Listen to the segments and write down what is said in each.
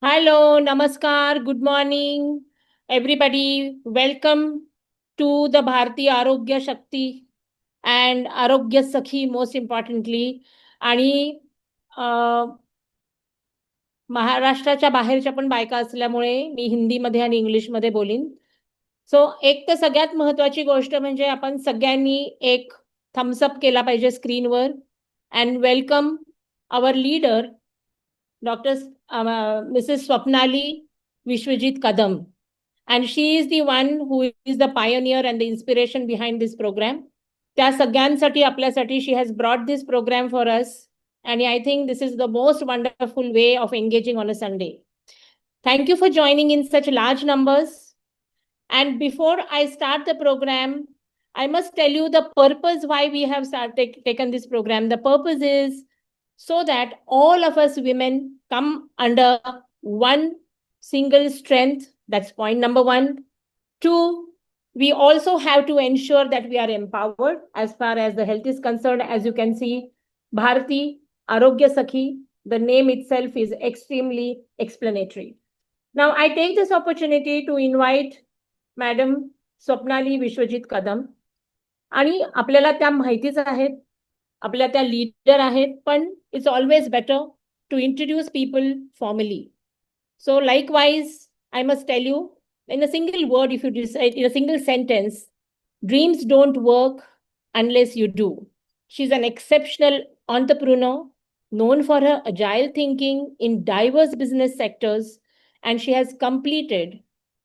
Hello, Namaskar, good morning, everybody. Welcome to the Bharti Arogya Shakti and Arogya Sakhi, most importantly. आणि महाराष्ट्राच्या बाहेरच्या पण बायका असल्यामुळे मी हिंदीमध्ये आणि इंग्लिशमध्ये बोलीन. सो एक तर सगळ्यात महत्त्वाची गोष्ट म्हणजे आपण सगळ्यांनी एक थम्सअप केला पाहिजे स्क्रीनवर and welcome our leader doctor Mrs Swapnali Vishwajeet Kadam. And she is the one who is the pioneer and the inspiration behind this program. त्या सगळ्यांसाठी आपल्यासाठी she has brought this program for us. And I think this is the most wonderful way of engaging on a Sunday. Thank you for joining in such large numbers. And before I start the program, I must tell you the purpose why we have taken this program. The purpose is so that all of us women come under one single strength. That's point number one. Two, we also have to ensure that we are empowered as far as the health is concerned. As you can see, Bharati Arogya Sakhi, the name itself is extremely explanatory. Now, I take this opportunity to invite madam Swapnali Vishwajeet Kadam. आणि आपल्याला त्या माहितीच आहेत, आपल्या त्या leader आहेत, पण it's always better to introduce people formally. So likewise I must tell you in a single word, if you decide in a single sentence, dreams don't work unless you do. She's an exceptional entrepreneur known for her agile thinking in diverse business sectors, and she has completed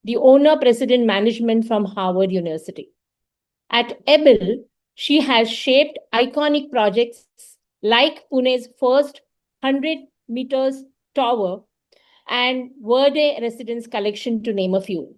the owner president management from Harvard University. At EBIL, she has shaped iconic projects like Pune's first 100 meters tower and Verde Residence Collection, to name a few.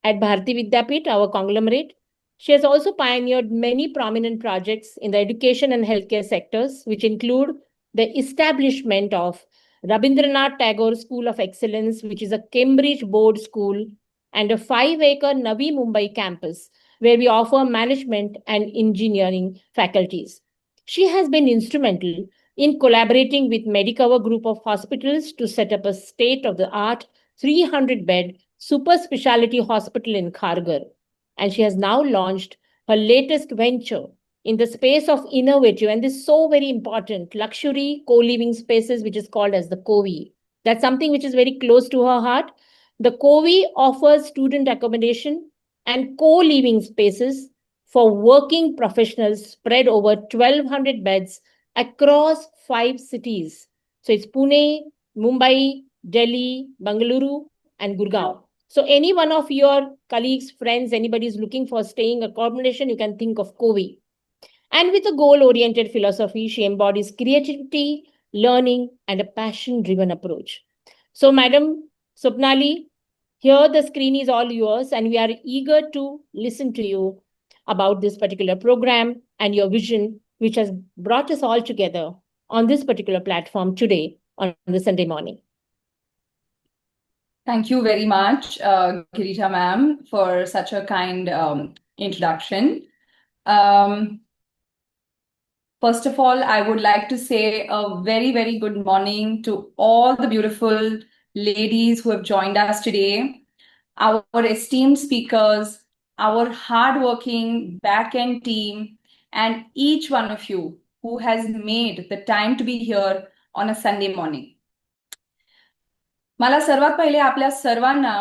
At Bharati Vidyapeeth, our conglomerate, she has also pioneered many prominent projects in the education and healthcare sectors, which include the establishment of Rabindranath Tagore School of Excellence, which is a Cambridge board school, and a 5-acre Navi Mumbai campus, where we offer management and engineering faculties. She has been instrumental in collaborating with Medicover Group of Hospitals to set up a state-of-the-art 300-bed super specialty hospital in Kharghar. And she has now launched her latest venture in the space of innovative, and this is so very important, luxury co-living spaces, which is called as the COVI. That's something which is very close to her heart. The COVI offers student accommodation and co-living spaces for working professionals spread over 1,200 beds across 5 cities. So it's Pune, Mumbai, Delhi, Bangalore, and Gurgaon. So any one of your colleagues, friends, anybody is looking for staying accommodation, you can think of COVI. And with a goal-oriented philosophy, she embodies creativity, learning, and a passion-driven approach. So, Madam Swapnali, here the screen is all yours, and we are eager to listen to you about this particular program and your vision, which has brought us all together on this particular platform today on the Sunday morning. Thank you very much, Girija ma'am, for such a kind introduction. First of all, I would like to say a very, very good morning to all the beautiful ladies who have joined us today, our esteemed speakers, our hardworking back-end team, and each one of you who has made the time to be here on a Sunday morning. मला सर्वात पहिले आपल्या सर्वांना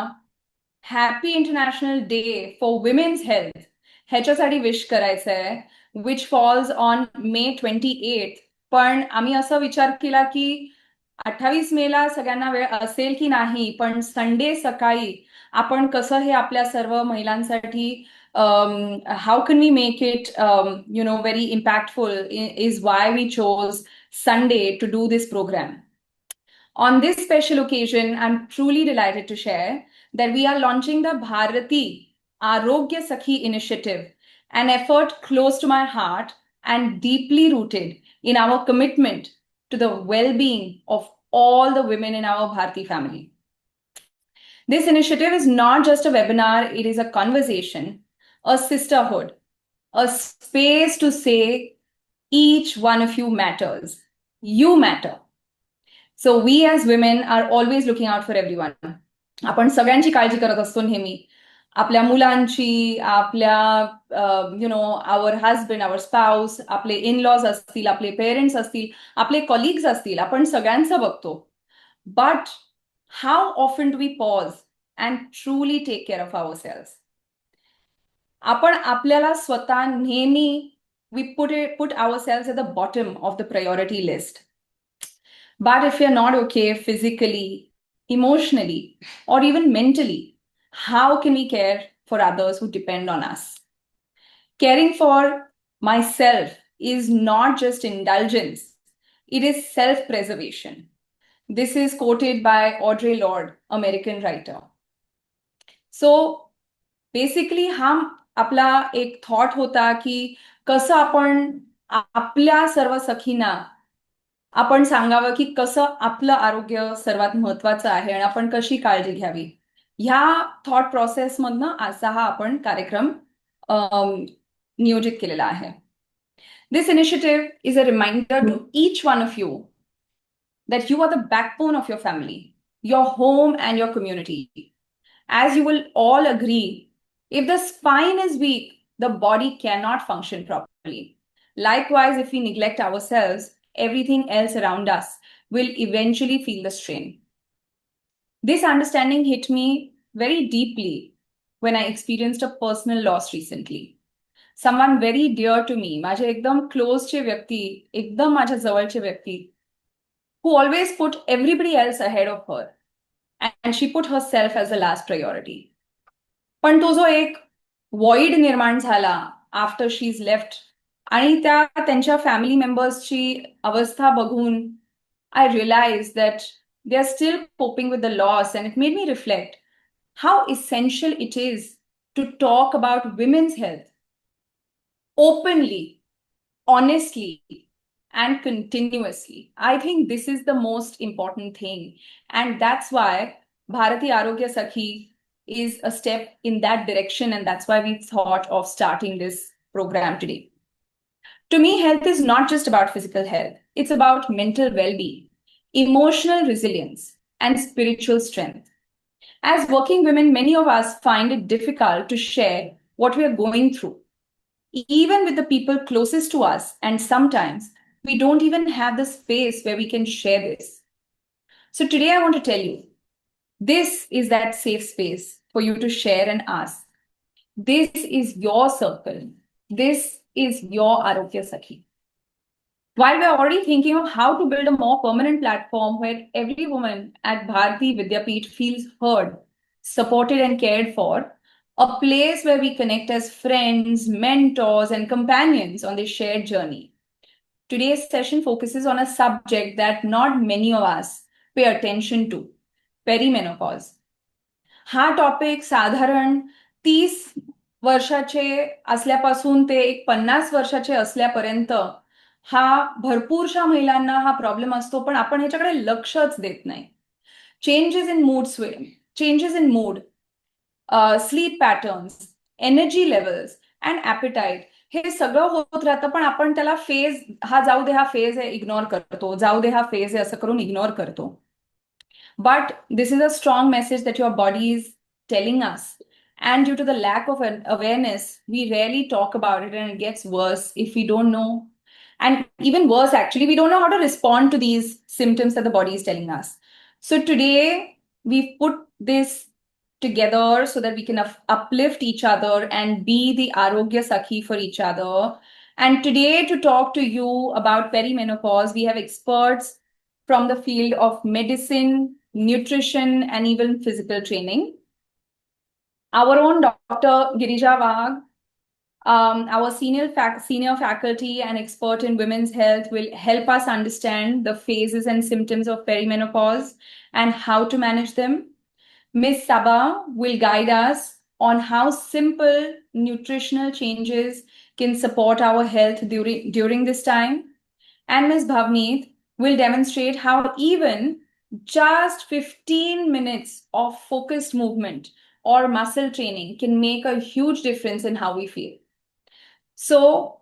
happy international day for women's health ह्याच्यासाठी wish करायचं आहे, which falls on May 28. पण आम्ही असा विचार केला की 28 मेला सगळ्यांना वेळ असेल की नाही, पण संडे सकाळी आपण कसं हे आपल्या सर्व महिलांसाठी how can we make it very impactful is why we chose Sunday to do this program. On this special occasion, I'm truly delighted to share that we are launching the Bharati Arogya Sakhi initiative, an effort close to my heart and deeply rooted in our commitment to the well-being of all the women in our Bharati family. This initiative is not just a webinar, it is a conversation, a sisterhood, a space to say each one of you matters. You matter. So we as women are always looking out for everyone. आपण सगळ्यांची काळजी करत असतो नेहमी. आपल्या मुलांची, आपल्या our husband, our spouse, आपले इन लॉज असतील, आपले पेरेंट्स असतील, आपले कॉलिग्स असतील, आपण सगळ्यांचं बघतो. But how often do we pause and truly take care of our selves? आपण आपल्याला स्वतः नेहमी we put our selves at the bottom of the priority list. But if you're not okay physically, emotionally, or even mentally, how can we care for others who depend on us? Caring for myself is not just indulgence, it is self-preservation. This is quoted by Audre Lorde, American writer. So basically आपला एक thought होता की कसं आपण आपल्या सर्व सखींना आपण सांगावं की कसं आपलं आरोग्य सर्वात महत्वाचं आहे आणि आपण कशी काळजी घ्यावी. ह्या थॉट प्रोसेसमधनं आजचा हा आपण कार्यक्रम नियोजित केलेला आहे. This initiative is a reminder to each one of you that you are the backbone of your family, your home, and your community. As you will all agree, if the spine is weak, the body cannot function properly. Likewise, if we neglect ourselves, everything else around us will eventually feel the strain. This understanding hit me very deeply when I experienced a personal loss recently. Someone very dear to me, माझे एकदम क्लोजचे व्यक्ती, एकदम माझ्या जवळचे व्यक्ती, who always put everybody else ahead of her, and she put herself as the last priority. पण तो जो एक void निर्माण झाला after she's left, आणि त्यांच्या फॅमिली मेंबर्सची अवस्था बघून I realized that they are still coping with the loss, and it made me reflect how essential it is to talk about women's health openly, honestly, and continuously. I think this is the most important thing, and that's why Bharati Arogya Sakhi is a step in that direction, and that's why we thought of starting this program today. To me, health is not just about physical health. It's about mental well-being, emotional resilience, and spiritual strength. As working women, many of us find it difficult to share what we are going through, even with the people closest to us, and sometimes we don't even have the space where we can share this. So today I want to tell you, this is that safe space for you to share and ask. This is your circle. This is your Arogya Sakhi. While we're already thinking of how to build a more permanent platform where every woman at Bharati Vidyapeeth feels heard, supported, and cared for, a place where we connect as friends, mentors, and companions on this shared journey. Today's session focuses on a subject that not many of us pay attention to, perimenopause. हा topic साधारण 30 वर्षाचे असल्यापासून ते 50 वर्षाचे असल्यापर्यंत हा भरपूरशा महिलांना हा problem असतो, पण आपण ह्याच्याकडे लक्षच देत नाही. Changes in mood changes in mood, sleep patterns, energy levels and appetite, हे सगळं होत राहतं, पण आपण त्याला फेज, हा जाऊ दे, हा फेज आहे, इग्नोर करतो, जाऊ दे, हा फेज आहे, असं करून इग्नोर करतो. But this is a strong message that your body is telling us. And due to the lack of awareness, we rarely talk about it, and it gets worse if we don't know. And even worse, actually, we don't know how to respond to these symptoms that the body is telling us. So today, we've put this together so that we can uplift each other and be the Arogya Sakhi for each other. And today, to talk to you about perimenopause, we have experts from the field of medicine, nutrition, and even physical training. Our own Dr. Girija Wagh, our senior faculty and expert in women's health, will help us understand the phases and symptoms of perimenopause and how to manage them. Ms. Sabha will guide us on how simple nutritional changes can support our health during this time. And Ms. Bhavneet will demonstrate how even just 15 minutes of focused movement or muscle training can make a huge difference in how we feel. So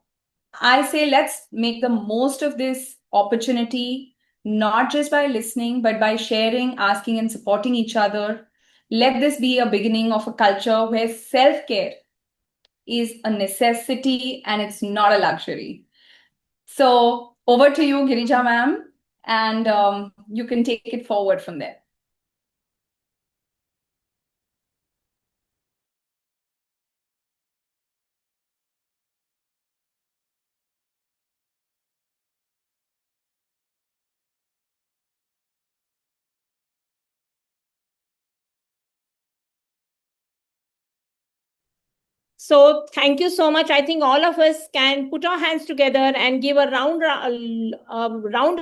I say let's make the most of this opportunity not just by listening, but by sharing, asking, and supporting each other. Let this be a beginning of a culture where self care is a necessity and it's not a luxury. So, over to you, Girija ma'am, and you can take it forward from there. So thank you so much. I think all of us can put our hands together and give a round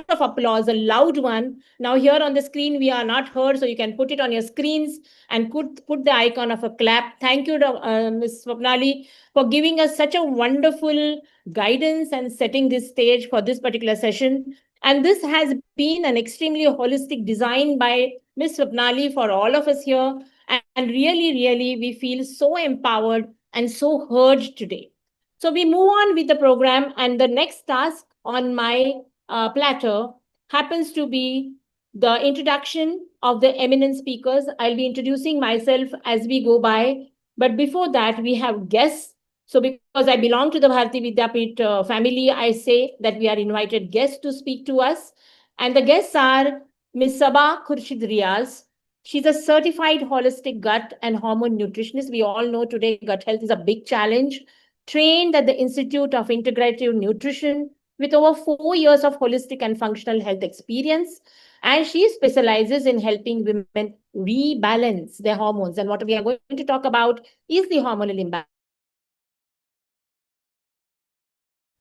of applause, a loud one. Now here on the screen, we are not heard, so you can put it on your screens and put the icon of a clap. Thank you, Ms. Swapnali, for giving us such a wonderful guidance and setting this stage for this particular session. And this has been an extremely holistic design by Ms. Swapnali for all of us here. And really, really, we feel so empowered and so heard today. So we move on with the program, and the next task on my platter happens to be the introduction of the eminent speakers. I'll be introducing myself as we go by, but before that, we have guests. So because I belong to the Bharati Vidyapeeth family, I say that we are invited guests to speak to us. And the guests are Ms. Sabah Khurshid Riaz. She's a certified holistic gut and hormone nutritionist. We all know today gut health is a big challenge. Trained at the Institute of Integrative Nutrition with over 4 years of holistic and functional health experience. And she specializes in helping women rebalance their hormones. And what we are going to talk about is the hormonal imbalance.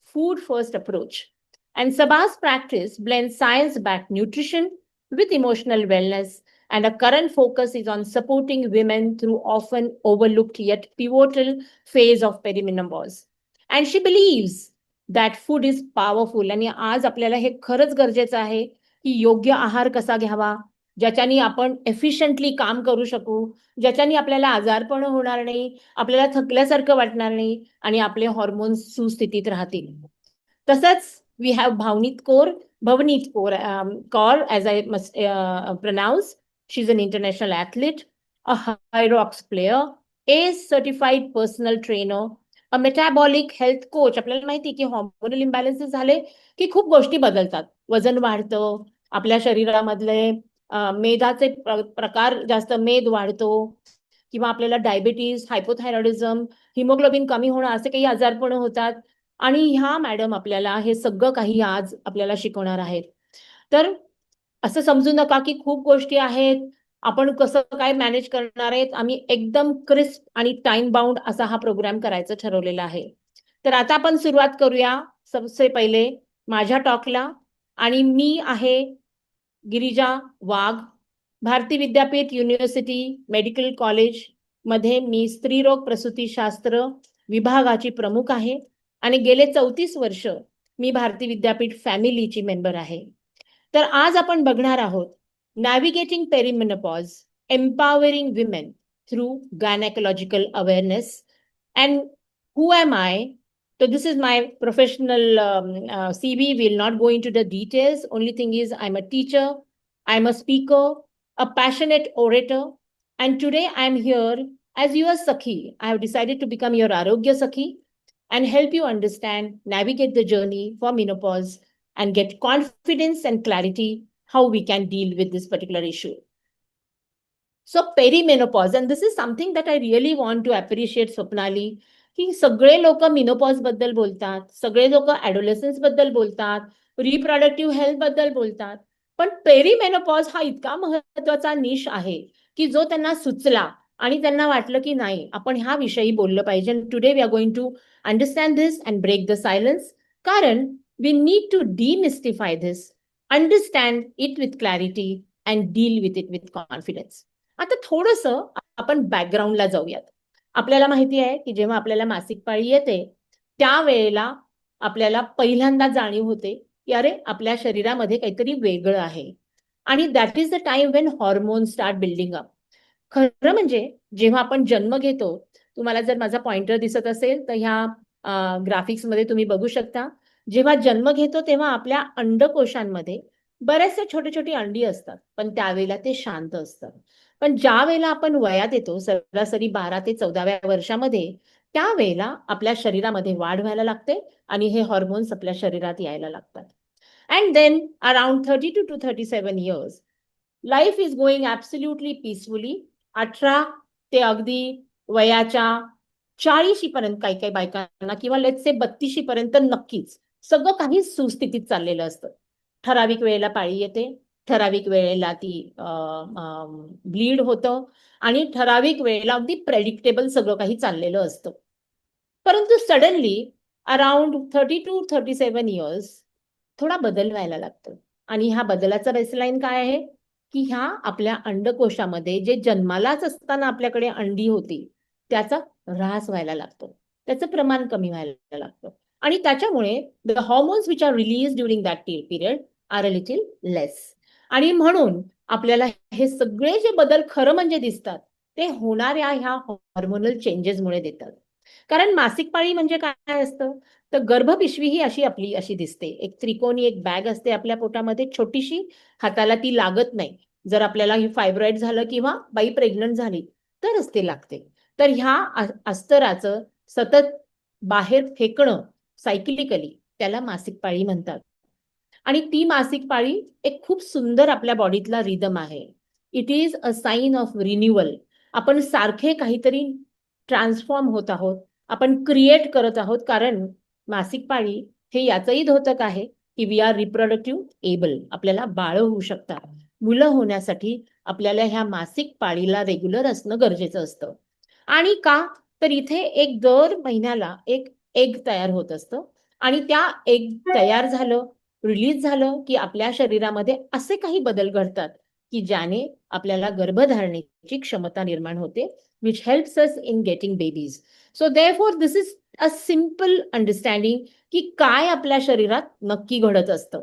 Food first approach. And Sabah's practice blends science backed nutrition with emotional wellness, and a current focus is on supporting women through often overlooked yet pivotal phase of perimenopause. And she believes that food is powerful. आणि आज आपल्याला हे खरंच गरजेचं आहे की योग्य आहार कसा घ्यावा, ज्याच्यानी आपण एफिशियंटली काम करू शकू, ज्याच्यानी आपल्याला आजारपण होणार नाही, आपल्याला थकल्यासारखं वाटणार नाही आणि आपले हॉर्मोन्स सुस्थितीत राहतील. तसंच we have Bhavanit Kaur, as I must pronounce. She's an international athlete, a high rocks player, a certified personal trainer, a metabolic health coach. आपल्याला माहिती की हॉर्मोनल इम्बॅलन्सेस झाले की खूप गोष्टी बदलतात. वजन वाढतं, आपल्या शरीरामधले मेदाचे प्रकार जास्त मेद वाढतो, किंवा आपल्याला डायबिटीज, हायपोथायरॉइडिझम, हिमोग्लोबिन कमी होणं असे काही आजारपण होतात. आणि ह्या मॅडम आपल्याला हे सगळं काही आज आपल्याला शिकवणार आहेत. तर असं समजू नका की खूप गोष्टी आहेत, आपण कसं काय मॅनेज करणार आहेत. आम्ही एकदम क्रिस्प आणि टाइम बाउंड असा हा प्रोग्राम करायचं ठरवलेला आहे. तर आता आपण सुरुवात करूया सबसे पहिले माझ्या टॉकला. आणि मी आहे गिरिजा वाघ. Bharati Vidyapeeth university medical college मध्ये मी स्त्रीरोग प्रसूतीशास्त्र विभागाची प्रमुख आहे आणि गेले 34 वर्ष मी भारती विद्यापीठ फॅमिलीची मेंबर आहे. तर आज आपण बघणार आहोत navigating perimenopause, empowering women through gynaecological awareness. And who am I? So this is my professional CV. We'll not go into the details. Only thing is I'm a teacher, I'm a speaker, a passionate orator. And today I'm here as your Sakhi. I have decided to become your Arogya Sakhi and help you understand, navigate the journey for menopause and get confidence and clarity how we can deal with this particular issue. So perimenopause, and this is something that I really want to appreciate, Swapnali, की सगळे लोक menopause बद्दल बोलतात, सगळे लोक ऍडोलेसन्स बद्दल बोलतात, reproductive health बद्दल बोलतात, पण पेरीमेनोपॉज हा इतका महत्वाचा निश आहे की जो त्यांना सुचला आणि त्यांना वाटलं की नाही आपण ह्या विषयी बोललं पाहिजे. Today we are going to understand this and break the silence, कारण we need to demystify this, understand it with clarity and deal with it with confidence. आता थोडंसं आपण बॅकग्राऊंडला जाऊयात. आपल्याला माहिती आहे की जेव्हा आपल्याला मासिक पाळी येते त्यावेळेला आपल्याला पहिल्यांदा जाणीव होते की अरे आपल्या शरीरामध्ये काहीतरी वेगळं आहे. आणि that is the time when hormone start building up. खरं म्हणजे जेव्हा आपण जन्म घेतो, तुम्हाला जर माझा पॉइंटर दिसत असेल तर ह्या ग्राफिक्स मध्ये तुम्ही बघू शकता, जेव्हा जन्म घेतो तेव्हा आपल्या अंडकोशांमध्ये बरेचसे छोटे छोटी अंडी असतात, पण त्यावेळेला ते शांत असतात. पण ज्या वेळेला आपण वयात येतो, सरासरी 12 ते 14व्या वर्षामध्ये, त्यावेळेला आपल्या शरीरामध्ये वाढ व्हायला लागते आणि हे हॉर्मोन्स आपल्या शरीरात यायला लागतात. And then around 32 to 37 years life is going absolutely peacefully. 18 ते अगदी वयाच्या 40 पर्यंत काही काही बायकांना किंवा लेट्स से 32 पर्यंत नक्कीच सगळं काही सुस्थितीत चाललेलं असतं. ठराविक वेळेला पाळी येते, ठराविक वेळेला ती ब्लीड होतं आणि ठराविक वेळेला अगदी प्रेडिक्टेबल सगळं काही चाललेलं असतं. परंतु सडनली अराउंड 30 टू 37 इयर्स थोडा बदल व्हायला लागतो. आणि ह्या बदलाचा बेसलाईन काय आहे, की ह्या आपल्या अंडकोशामध्ये जे जन्मालाच असताना आपल्याकडे अंडी होती, त्याचा ऱ्हास व्हायला लागतो. त्याचं प्रमाण कमी व्हायला लागतं. आणि त्याच्यामुळे the hormones which are release during that period are a little less. आणि म्हणून आपल्याला हे सगळे जे बदल खरं म्हणजे दिसतात, ते होणाऱ्या ह्या हॉर्मोनल चेंजेसमुळे देतात. कारण मासिक पाळी म्हणजे काय असतं? तर गर्भपिशवी ही अशी आपली अशी दिसते. एक त्रिकोणी एक बॅग असते आपल्या पोटामध्ये छोटीशी, हाताला ती लागत नाही. जर आपल्याला ही फायब्रॉइड झालं किंवा बाई प्रेग्नंट झाली तरच ते लागते. तर ह्या अस्तराचं सतत बाहेर फेकणं सायकलिकली त्याला मासिक पाळी म्हणतात. आणि ती मासिक पाळी एक खूप सुंदर आपल्या बॉडीतला रिदम आहे. It is a sign of renewal. आपण सारखे काहीतरी ट्रान्सफॉर्म होत आहोत. आपण क्रिएट करत आहोत, कारण मासिक पाळी हे याचंही द्योतक आहे की वी आर रिप्रोडक्टिव्ह एबल. आपल्याला बाळ होऊ शकतात. मुलं होण्यासाठी आपल्याला ह्या मासिक पाळीला रेग्युलर असणं गरजेचं असतं. आणि का? तर इथे एक दर महिन्याला एक एग तयार होत असतं आणि त्या एग तयार झालं, रिलीज झालं, की आपल्या शरीरामध्ये असे काही बदल घडतात की ज्याने आपल्याला गर्भधारणेची क्षमता निर्माण होते, which helps us in getting babies. So therefore this is a simple understanding की काय आपल्या शरीरात नक्की घडत असतं.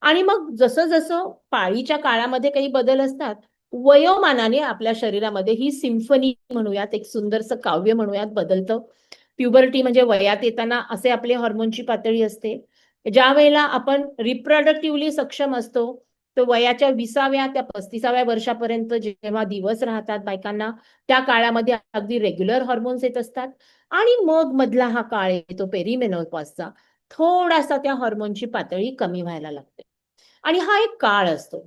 आणि मग जसं जसं पाळीच्या काळामध्ये काही बदल असतात, वयोमानाने आपल्या शरीरामध्ये ही सिम्फनी म्हणूयात, एक सुंदरसं काव्य म्हणूयात, बदलतं. प्युबर्टी म्हणजे वयात येताना असे आपले हॉर्मोनची पातळी असते. ज्या वेळेला आपण रिप्रोडक्टिव्हली सक्षम असतो, तर वयाच्या 20व्या त्या 35व्या वर्षापर्यंत जेव्हा दिवस राहतात बायकांना, त्या काळामध्ये अगदी रेग्युलर हॉर्मोन्स येत असतात. आणि मग मधला हा काळ येतो पेरिमेनोपॉजचा, थोडासा त्या हॉर्मोनची पातळी कमी व्हायला लागते. आणि हा एक काळ असतो.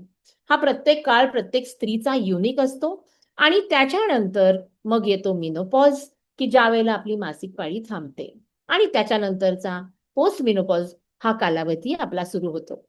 हा प्रत्येक काळ प्रत्येक स्त्रीचा युनिक असतो. आणि त्याच्यानंतर मग येतो मिनोपॉज, की ज्या वेळेला आपली मासिक पाळी थांबते. आणि त्याच्यानंतरचा पोस्ट मिनोपॉज हा कालावधी आपला सुरू होतो.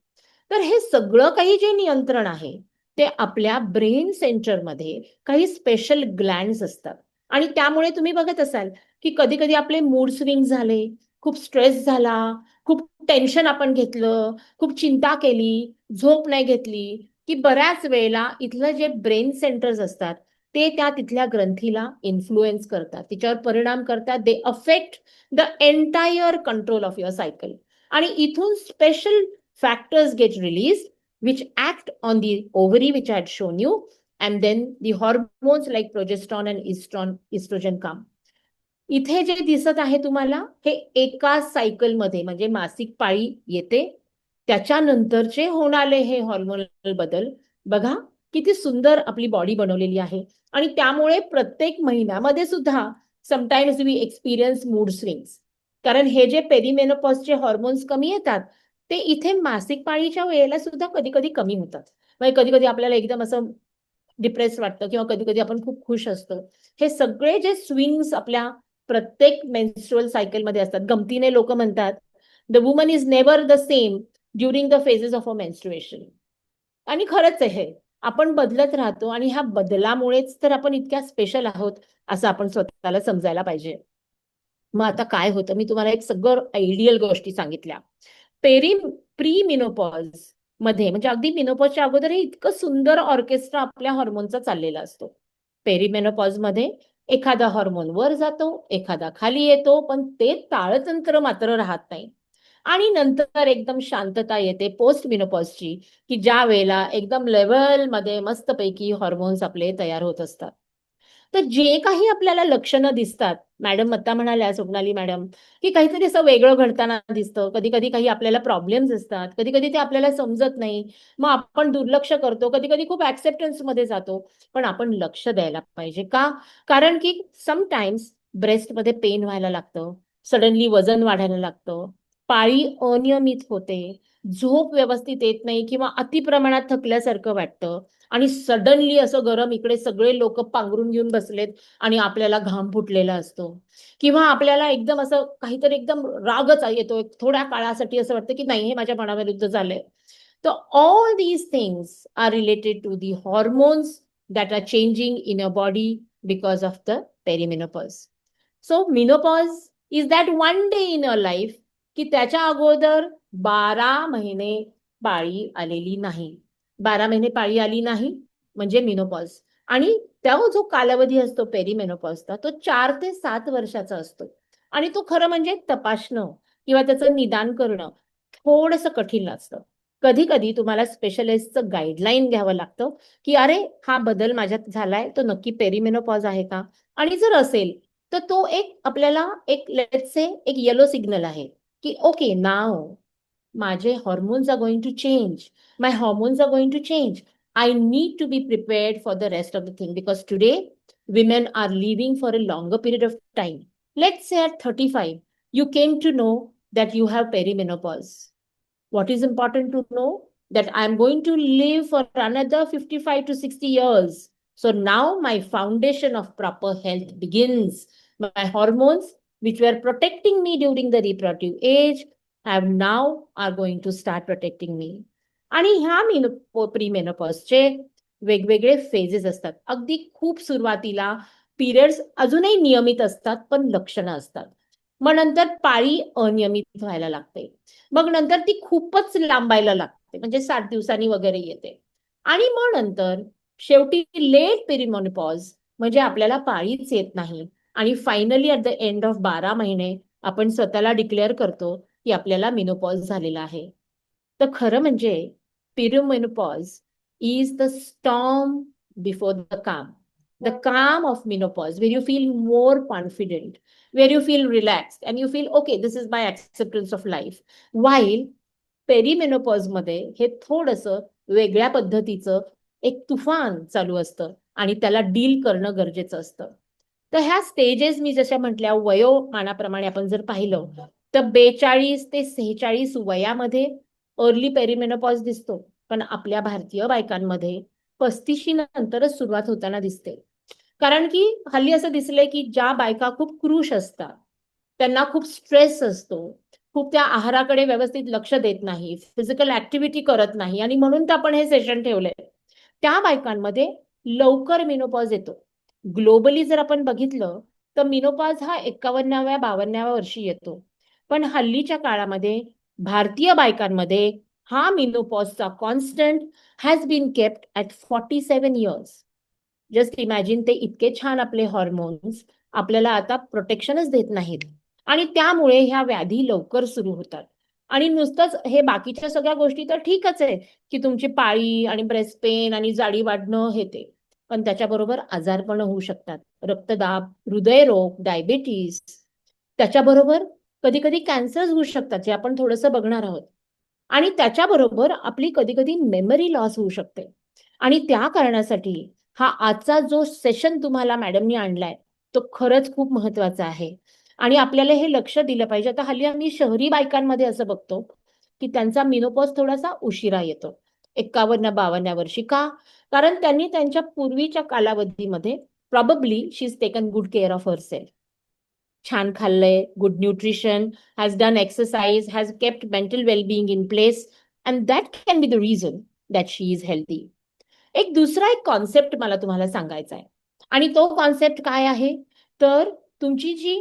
तर हे सगळं काही जे नियंत्रण आहे, ते आपल्या ब्रेन सेंटरमध्ये काही स्पेशल ग्लँड्स असतात. आणि त्यामुळे तुम्ही बघत असाल की कधी कधी आपले मूड स्विंग झाले, खूप स्ट्रेस झाला, खूप टेन्शन आपण घेतलं, खूप चिंता केली, झोप नाही घेतली, की बऱ्याच वेळेला इथलं जे ब्रेन सेंटर्स असतात ते त्या तिथल्या ग्रंथीला इन्फ्लुएन्स करतात, तिच्यावर परिणाम करतात. They affect the entire control of your cycle. आणि इथून special factors get released which act on the ovary which I had shown you, and then the hormones like progesterone and estrogen come. इथे जे दिसत आहे तुम्हाला हे एका सायकलमध्ये, म्हणजे मासिक पाळी येते त्याच्यानंतरचे होणारे हे हॉर्मोनल बदल. बघा किती सुंदर आपली बॉडी बनवलेली आहे. आणि त्यामुळे प्रत्येक महिन्यामध्ये सुद्धा sometimes we experience mood swings. कारण हे जे पेरिमेनोपॉजचे हॉर्मोन्स कमी येतात, ते इथे मासिक पाळीच्या वेळेला सुद्धा कधी कधी कमी होतात. म्हणजे कधी कधी आपल्याला एकदम असं डिप्रेस वाटतं किंवा कधी कधी आपण खूप खुश असतो. हे सगळे जे स्विंग्स आपल्या प्रत्येक मेन्स्ट्रुअल सायकलमध्ये असतात. गमतीने लोक म्हणतात the woman is never the same during the phases of a menstruation. आणि खरंच आहे हे. आपण बदलत राहतो आणि ह्या बदलामुळेच तर आपण इतक्या स्पेशल आहोत असं आपण स्वतःला समजायला पाहिजे. मग आता काय होतं, मी तुम्हाला एक सगळं आयडियल गोष्टी सांगितल्या. पेरी प्री मिनोपॉज मध्ये, म्हणजे अगदी मिनोपॉजच्या अगोदर हे इतकं सुंदर ऑर्केस्ट्रा आपल्या हॉर्मोनचा चाललेला असतो. पेरिमेनोपॉज मध्ये एखादा हॉर्मोन वर जातो, एखादा खाली येतो, पण ते ताळतंत्र मात्र राहत नाही. आणि नंतर एकदम शांतता येते पोस्ट मिनोपॉजची, की ज्या वेळेला एकदम लेवल मध्ये मस्तपैकी हॉर्मोन्स आपले तयार होत असतात. तर जे काही आपल्याला लक्षणं दिसतात, मॅडम आता म्हणाल्या स्वप्नाली मॅडम, की काहीतरी असं वेगळं घडताना दिसतं, कधी कधी काही आपल्याला प्रॉब्लेम्स असतात, कधी कधी ते आपल्याला समजत नाही, मग आपण दुर्लक्ष करतो, कधी कधी खूप ऍक्सेप्टन्स मध्ये जातो. पण आपण लक्ष द्यायला पाहिजे का? कारण की समटाइम्स ब्रेस्टमध्ये पेन व्हायला लागतं, सडनली वजन वाढायला लागतं, पाळी अनियमित होते, झोप व्यवस्थित येत नाही किंवा अति प्रमाणात थकल्यासारखं वाटतं, आणि सडनली असं गरम इकडे सगळे लोक पांघरून घेऊन बसलेत आणि आपल्याला घाम फुटलेला असतो, किंवा आपल्याला एकदम असं काहीतरी एकदम रागच येतो थोड्या काळासाठी, असं वाटतं की नाही हे माझ्या मनाविरुद्ध झालंय. तर all these things are related to the hormones that are changing in a body because of the perimenopause. So menopause is that one day in a life की त्याच्या अगोदर 12 महिने पाळी आलेली नाही. 12 महिने पाळी आली नाही म्हणजे मिनोपॉज. आणि त्या जो कालावधी असतो पेरिमेनोपॉजचा तो 4 ते 7 वर्षाचा असतो. आणि तो खरं म्हणजे तपासणं किंवा त्याचं निदान करणं थोडंसं कठीण असतं. कधी कधी तुम्हाला स्पेशलिस्टचं गाईडलाईन घ्यावं लागतं की अरे हा बदल माझ्यात झालाय तो नक्की पेरिमेनोपॉज आहे का. आणि जर असेल तर तो एक आपल्याला एक लेट्स से एक येलो सिग्नल आहे की ओके नाव माझे hormones are going to change, my hormones are going to change, I need to be prepared for the rest of the thing because today women are living for a longer period of time. Let's say at 35, you came to know that you have perimenopause. What is important to know? That I'm going to live for another 55 to 60 years. So now my foundation of proper health begins. My hormones, which were protecting me during the reproductive age, have now are going to start protecting me. आणि ह्या प्रीमेनोपॉजचे वेगवेगळे phases असतात. अगदी खूप सुरुवातीला periods अजूनही नियमित असतात पण लक्षणं असतात. मग नंतर पाळी अनियमित व्हायला लागते. मग नंतर ती खूपच लांबायला लागते म्हणजे 60 दिवसांनी वगैरे येते. आणि मग नंतर शेवटी लेट पेरिमेनोपॉज म्हणजे आपल्याला पाळीच येत नाही. आणि finally at the end of 12 महिने आपण स्वतःला डिक्लेअर करतो की आपल्याला मिनोपॉज झालेला आहे. तर खरं म्हणजे perimenopause is the storm before the काम. The calm of menopause, where you feel more confident, where you feel relaxed, and you feel, okay, this is my acceptance of life. While perimenopause मध्ये हे थोडंसं वेगळ्या पद्धतीचं एक तुफान चालू असतं आणि त्याला डील करणं गरजेचं असतं. तर ह्या स्टेजेस मी जशा म्हटल्या वयोमानाप्रमाणे आपण जर पाहिलं तर 42 ते 46 वयामध्ये अर्ली पेरिमेनोपॉज दिसतो. पण आपल्या भारतीय बायकांमध्ये 35 नंतरच सुरुवात होताना दिसते. कारण की हल्ली असं दिसलंय की ज्या बायका खूप क्रूश असतात, त्यांना खूप स्ट्रेस असतो, खूप त्या आहाराकडे व्यवस्थित लक्ष देत नाही, फिजिकल ऍक्टिव्हिटी करत नाही, आणि म्हणून तर आपण हे सेशन ठेवलंय, त्या बायकांमध्ये लवकर मिनोपॉज येतो. ग्लोबली जर आपण बघितलं तर मिनोपॉज हा 51व्या 52व्या वर्षी येतो. पण हल्लीच्या काळामध्ये भारतीय बायकांमध्ये हा मिनोपॉजचा constant has been kept at 47 years. Just imagine, ते इतके छान आपले हॉर्मोन्स आपल्याला आता प्रोटेक्शनच देत नाहीत आणि त्यामुळे ह्या व्याधी लवकर सुरू होतात. आणि नुसतंच हे बाकीच्या सगळ्या गोष्टी तर ठीकच आहे की तुमची पाळी आणि ब्रेस्ट पेन आणि जाडी वाढणं हे ते, पण त्याच्याबरोबर आजारपण होऊ शकतात. रक्तदाब, हृदयरोग, डायबिटीस, त्याच्याबरोबर कधी कधी कॅन्सर्स होऊ शकतात जे आपण थोडंसं बघणार आहोत. आणि त्याच्याबरोबर आपली कधी कधी मेमरी लॉस होऊ शकते. आणि त्या कारणासाठी हा आजचा जो सेशन तुम्हाला मॅडमनी आणलाय तो खरंच खूप महत्वाचा आहे. आणि आपल्याला हे लक्ष दिलं पाहिजे. आता हल्ली आम्ही शहरी बायकांमध्ये असं बघतो की त्यांचा मिनोपॉज थोडासा उशिरा येतो, 51-52 वर्षी. का? कारण त्यांनी त्यांच्या पूर्वीच्या कालावधीमध्ये probably she is taken good care of herself, छान खाल्लंय, good nutrition, has done exercise, has kept mental wellbeing in place, and that can be the reason that she is healthy. एक कॉन्सेप्ट मला तुम्हाला सांगायचा आहे. आणि तो कॉन्सेप्ट काय आहे? तर तुमची जी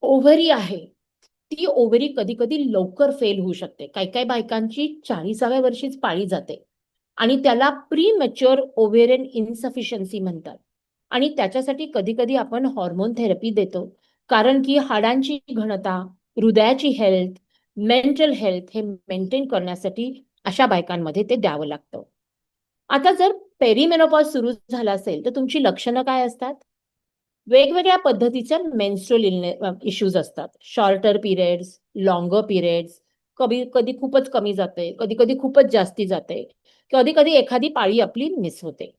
ओव्हरी आहे ती ओव्हरी कधी कधी लवकर फेल होऊ शकते. काही काही बायकांची 40व्या वर्षीच पाळी जाते आणि त्याला प्री मॅच्युअर ओव्हेरियन इन्सफिशियन्सी म्हणतात. आणि त्याच्यासाठी कधी कधी आपण हॉर्मोन थेरपी देतो, कारण की हाडांची घनता, हृदयाची हेल्थ, मेंटल हेल्थ हे मेंटेन करण्यासाठी अशा बायकांमध्ये ते द्यावं लागतं. आता जर पेरिमेनोपॉज सुरू झाला असेल तर तुमची लक्षणं काय असतात? वेगवेगळ्या पद्धतीच्या मेन्स्ट्रुअल इश्यूज असतात. शॉर्टर पिरियड्स, लॉंगर पिरियड्स, कधी कधी खूपच कमी जाते, कधी कधी खूपच जास्ती जाते, कधी कधी एखादी पाळी आपली मिस होते.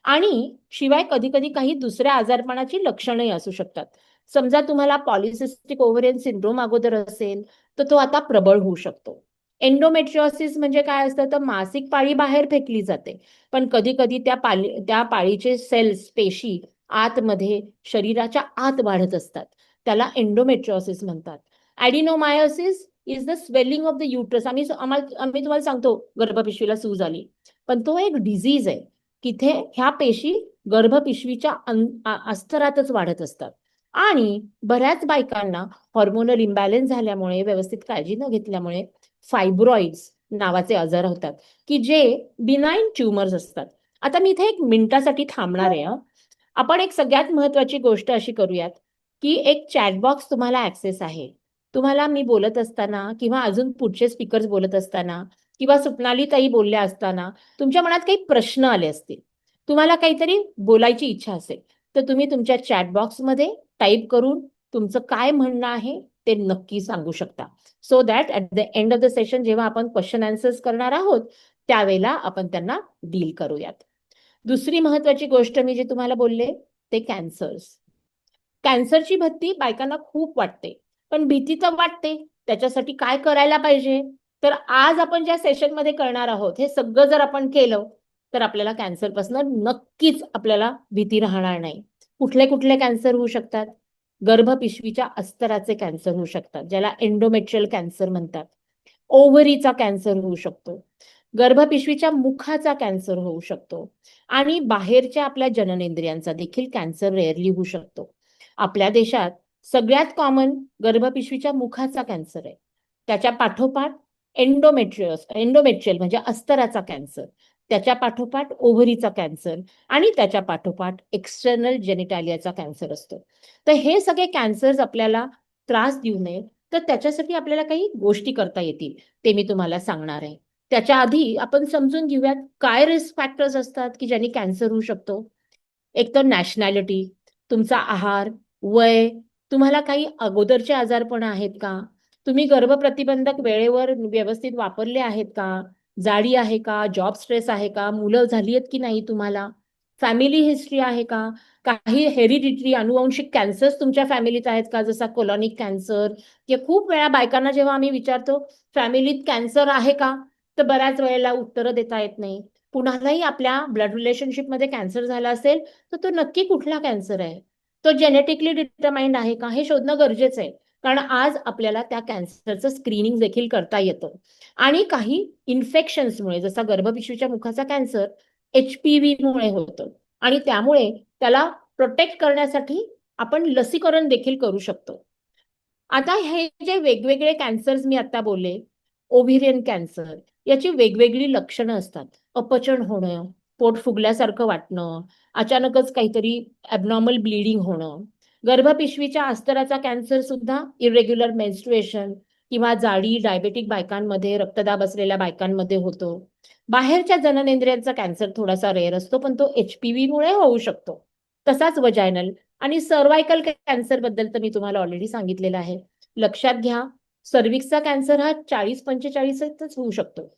आणि शिवाय कधी कधी काही दुसऱ्या आजारपणाची लक्षणंही असू शकतात. समजा तुम्हाला पॉलिसिस्टिक ओव्हरियन सिंड्रोम अगोदर असेल तर तो आता प्रबळ होऊ शकतो. एंडोमेट्रिओसिस म्हणजे काय असतं, तर मासिक पाळी बाहेर फेकली जाते, पण कधी कधी त्या पाळीचे सेल्स, पेशी आतमध्ये शरीराच्या आत वाढत असतात. त्याला एंडोमेट्रिओसिस म्हणतात. Adenomyosis is the swelling of the uterus. आम्ही तुम्हाला सांगतो गर्भपिशवीला सूज आली, पण तो एक डिझीज आहे. तिथे ह्या पेशी गर्भपिशवीच्या अस्तरातच वाढत असतात. आणि बऱ्याच बायकांना हॉर्मोनल इम्बॅलन्स झाल्यामुळे, व्यवस्थित काळजी न घेतल्यामुळे फायब्रॉइड्स नावाचे आजार होतात, की जे बिनाईन ट्युमर्स असतात. आता मी इथे 1 मिनिटासाठी थांबणार आहे. आपण एक सगळ्यात महत्वाची गोष्ट अशी करूयात, की एक चॅट बॉक्स तुम्हाला ऍक्सेस आहे. तुम्हाला मी बोलत असताना किंवा अजून पुढचे स्पीकर्स बोलत असताना किंवा स्वप्नाली ताई बोलल्या असताना तुमच्या मनात काही प्रश्न आले असतील, तुम्हाला काहीतरी बोलायची इच्छा असेल, तर तुम्ही तुमच्या चॅट बॉक्समध्ये टाईप करून तुमचं काय म्हणणं आहे ते नक्की सांगू शकता. So that at the end of the session जेव्हा आपण क्वेश्चन आन्सर्स करणार आहोत त्यावेळेला आपण त्यांना डील करूयात. दुसरी महत्वाची गोष्ट मी जे तुम्हाला बोलले ते कॅन्सर्स. कॅन्सरची भीती बायकांना खूप वाटते, पण भीती तर वाटते, त्याच्यासाठी काय करायला पाहिजे? तर आज आपण ज्या सेशनमध्ये करणार आहोत हे सगळं जर आपण केलं तर आपल्याला कॅन्सरपासून नक्कीच आपल्याला भीती राहणार नाही. कुठले कुठले कॅन्सर होऊ शकतात? गर्भपिशवीच्या अस्तराचे कॅन्सर होऊ शकतात, ज्याला एंडोमेट्रियल कॅन्सर म्हणतात. ओव्हरीचा कॅन्सर होऊ शकतो, गर्भपिशवीच्या मुखाचा कॅन्सर होऊ शकतो आणि बाहेरच्या आपल्या जननेंद्रियांचा देखील कॅन्सर रेअरली होऊ शकतो. आपल्या देशात सगळ्यात कॉमन गर्भपिशवीच्या मुखाचा कॅन्सर आहे. त्याच्या पाठोपाठ एंडोमेट्रियल म्हणजे अस्तराचा कॅन्सर, त्याच्या पाठोपाठ ओव्हरीचा कॅन्सर आणि त्याच्या पाठोपाठ एक्सटर्नल जेनिटालियाचा कॅन्सर असतो. तर हे सगळे कॅन्सर्स आपल्याला त्रास देऊ नये तर त्याच्यासाठी आपल्याला काही गोष्टी करता येतील, ते मी तुम्हाला सांगणार आहे. त्याच्या आधी आपण समजून घेऊयात काय रिस्क फॅक्टर्स असतात की ज्यांनी कॅन्सर होऊ शकतो. एक तर नॅशनॅलिटी, तुमचा आहार, वय, तुम्हाला काही अगोदरचे आजारपण आहेत का, तुम्ही गर्भप्रतिबंधक वेळेवर व्यवस्थित वापरले आहेत का, जाडी आहे का, जॉब स्ट्रेस आहे का, मुलं झाली आहेत की नाही तुम्हाला, फॅमिली हिस्ट्री आहे का, काही हेरिडिटरी अनुवंशिक कॅन्सर्स तुमच्या फॅमिलीत आहेत का, जसा कोलॉनिक कॅन्सर. किंवा खूप वेळा बायकांना जेव्हा आम्ही विचारतो फॅमिलीत कॅन्सर आहे का, तर बऱ्याच वेळेला उत्तरं देता येत नाही. कुणालाही आपल्या ब्लड रिलेशनशिपमध्ये कॅन्सर झाला असेल तर तो नक्की कुठला कॅन्सर आहे, तो जेनेटिकली डिटरमाइंड आहे का, हे शोधणं गरजेचं आहे. कारण आज आपल्याला त्या कॅन्सरचं स्क्रीनिंग देखील करता येतं. आणि काही इन्फेक्शन्समुळे, जसा गर्भपिशवीच्या मुखाचा कॅन्सर HPV मुळे होतं आणि त्यामुळे त्याला प्रोटेक्ट करण्यासाठी आपण लसीकरण देखील करू शकतो. आता हे जे वेगवेगळे कॅन्सर्स मी आता बोलले, ओव्हिरियन कॅन्सर, याची वेगवेगळी लक्षणं असतात. अपचन होणं, पोट फुगल्यासारखं वाटणं, अचानकच काहीतरी ॲबनॉर्मल ब्लिडिंग होणं, गर्भपिशवीच्या अस्तराचा कॅन्सर सुद्धा इरेग्युलर मेन्स्ट्रुएशन किंवा जाडी, डायबेटिक बायकांमध्ये, रक्तदाब असलेल्या बायकांमध्ये होतो. बाहेरच्या जननेंद्रियांचा कॅन्सर थोडासा रेअर असतो, पण तो HPV मुळे होऊ शकतो. तसाच वजायनल आणि सर्व्हायकल कॅन्सर बद्दल तर मी तुम्हाला ऑलरेडी सांगितलेलं आहे. लक्षात घ्या, सर्व्हिक्सचा कॅन्सर हा 40-45तच होऊ शकतो.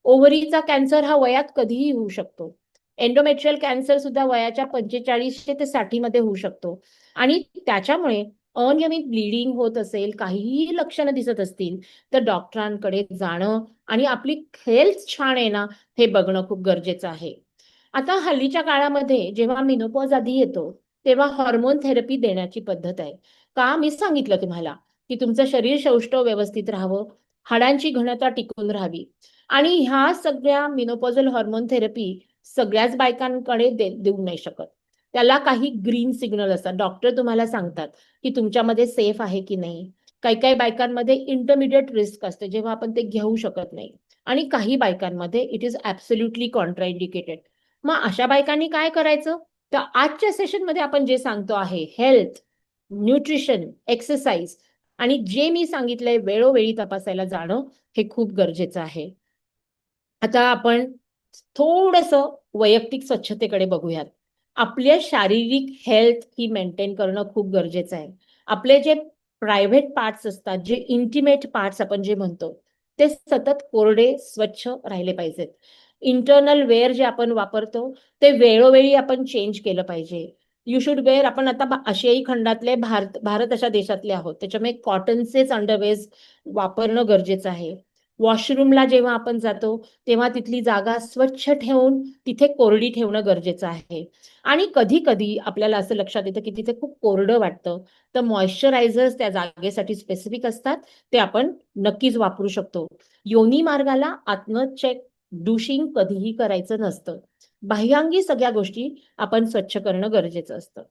ओव्हरीचा कॅन्सर हा वयात कधीही होऊ शकतो. एंडोमेट्रियल कॅन्सर सुद्धा वयाच्या 45 ते 60 मध्ये होऊ शकतो. आणि त्याच्यामुळे अनियमित ब्लिडिंग होत असेल, काहीही लक्षणं दिसत असतील, तर डॉक्टरांकडे जाणं आणि आपली हेल्थ छान आहे ना, हे बघणं खूप गरजेचं आहे. आता हल्लीच्या काळामध्ये जेव्हा मेनोपॉज आधी येतो, तेव्हा हॉर्मोन थेरपी देण्याची पद्धत आहे. का? मी सांगितलं तुम्हाला, की तुमचं शरीर सौष्ठव व्यवस्थित राहावं, हाडांची घनता टिकून राहावी. आणि ह्या सगळ्या मेनोपॉझल हॉर्मोन थेरपी सगळ्याच बायकांकडे देऊ नाही शकत. त्याला काही ग्रीन सिग्नल असतात. डॉक्टर तुम्हाला सांगतात, की तुमच्यामध्ये सेफ आहे की नाही. काही-काही बायकांमध्ये इंटरमिडिएट रिस्क असते, जेव्हा आपण ते घेऊ शकत नाही. आणि काही बायकांमध्ये इट इज ॲब्सोल्युटली कॉन्ट्राइंडिकेटेड. मग अशा बायकांनी काय करायचं? तर आजच्या सेशनमध्ये आपण जे सांगतो आहे हेल्थ, न्यूट्रिशन, एक्सरसाइज आणि जे मी सांगितलंय वेळोवेळी तपासायला जाणं हे खूप गरजेचं आहे. आता आपण थोडंसं वैयक्तिक स्वच्छतेकडे बघूयात. आपल्या शारीरिक हेल्थ ही मेंटेन करणं खूप गरजेचं आहे. आपले जे प्रायव्हेट पार्ट्स असतात, जे इंटिमेट पार्ट्स आपण जे म्हणतो, ते सतत कोरडे, स्वच्छ राहिले पाहिजेत. इंटरनल वेअर जे आपण वापरतो, ते वेळोवेळी आपण चेंज केलं पाहिजे. यू शुड वेअर आपण आता आशियाई खंडातले भारत अशा देशातले आहोत. त्याच्यामुळे कॉटनचेच अंडरवेअर्स वापरणं गरजेचं आहे. वॉशरूमला जेव्हा आपण जातो, तेव्हा तिथली जागा स्वच्छ ठेवून तिथे कोरडी ठेवणं गरजेचं आहे. आणि कधी-कधी आपल्याला असं लक्षात येतं, की तिथे खूप कोरडं वाटतं. तर मॉइश्चरायझर्स त्या जागेसाठी स्पेसिफिक असतात. ते आपण नक्कीच वापरू शकतो. योनी मार्गाला आतनं चेक, डुशिंग कधीही करायचं नसतं. बाह्यांगी सगळ्या गोष्टी आपण स्वच्छ करणं गरजेचं असतं.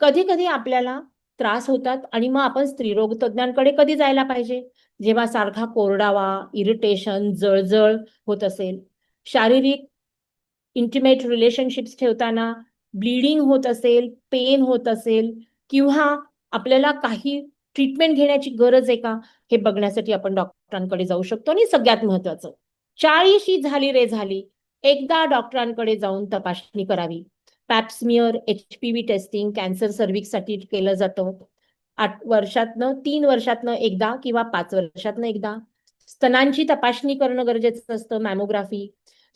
कधी-कधी आपल्याला त्रास होतात आणि मग आपण स्त्रीरोग तज्ञांकडे कधी जायला पाहिजे? जेव्हा सारखा कोरडावा, इरिटेशन, जळजळ होत असेल, शारीरिक इंटिमेट रिलेशनशिप्स ठेवताना ब्लीडिंग होत असेल, पेन होत असेल किंवा आपल्याला काही ट्रीटमेंट घेण्याची गरज आहे का? हे बघण्यासाठी आपण डॉक्टरांकडे जाऊ शकतो. आणि सगळ्यात महत्त्वाचं, 40शी झाली रे झाली, एकदा डॉक्टरांकडे जाऊन तपासणी करावी. Pap smear, H-P-V testing cancer सर्व्हिक्ससाठी केलं जातं. 3 वर्षातनं एकदा किंवा 5 वर्षातनं एकदा. स्तनांची तपासणी करणं गरजेचं असतं, मॅमोग्राफी.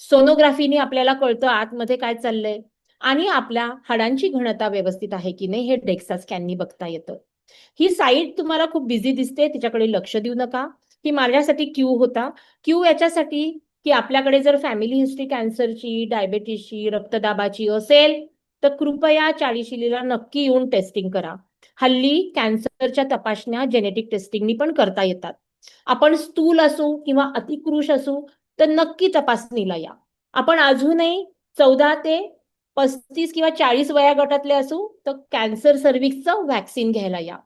सोनोग्राफीने आपल्याला कळतं आतमध्ये काय चाललंय आणि आपल्या हाडांची घनता व्यवस्थित आहे की नाही हे डेक्सा स्कॅननी बघता येतं. ही साईट तुम्हाला खूप बिझी दिसते, तिच्याकडे लक्ष देऊ नका. ही माझ्यासाठी क्यू होता. क्यू याच्यासाठी की आपल्याकडे जर फॅमिली हिस्ट्री कॅन्सरची, डायबिटीसची, रक्तदाबाची असेल, तर कृपया 40शीला नक्की येऊन टेस्टिंग करा. हल्ली कॅन्सरच्या तपासण्या जेनेटिक टेस्टिंगनी पण करता येतात. आपण स्थूल असू किंवा अतिकृश असू, तर नक्की तपासणीला या. आपण अजूनही 14 ते 35 किंवा 40 वया गटातले असू, तर कॅन्सर सर्व्हिक्सचं व्हॅक्सिन घ्यायला या.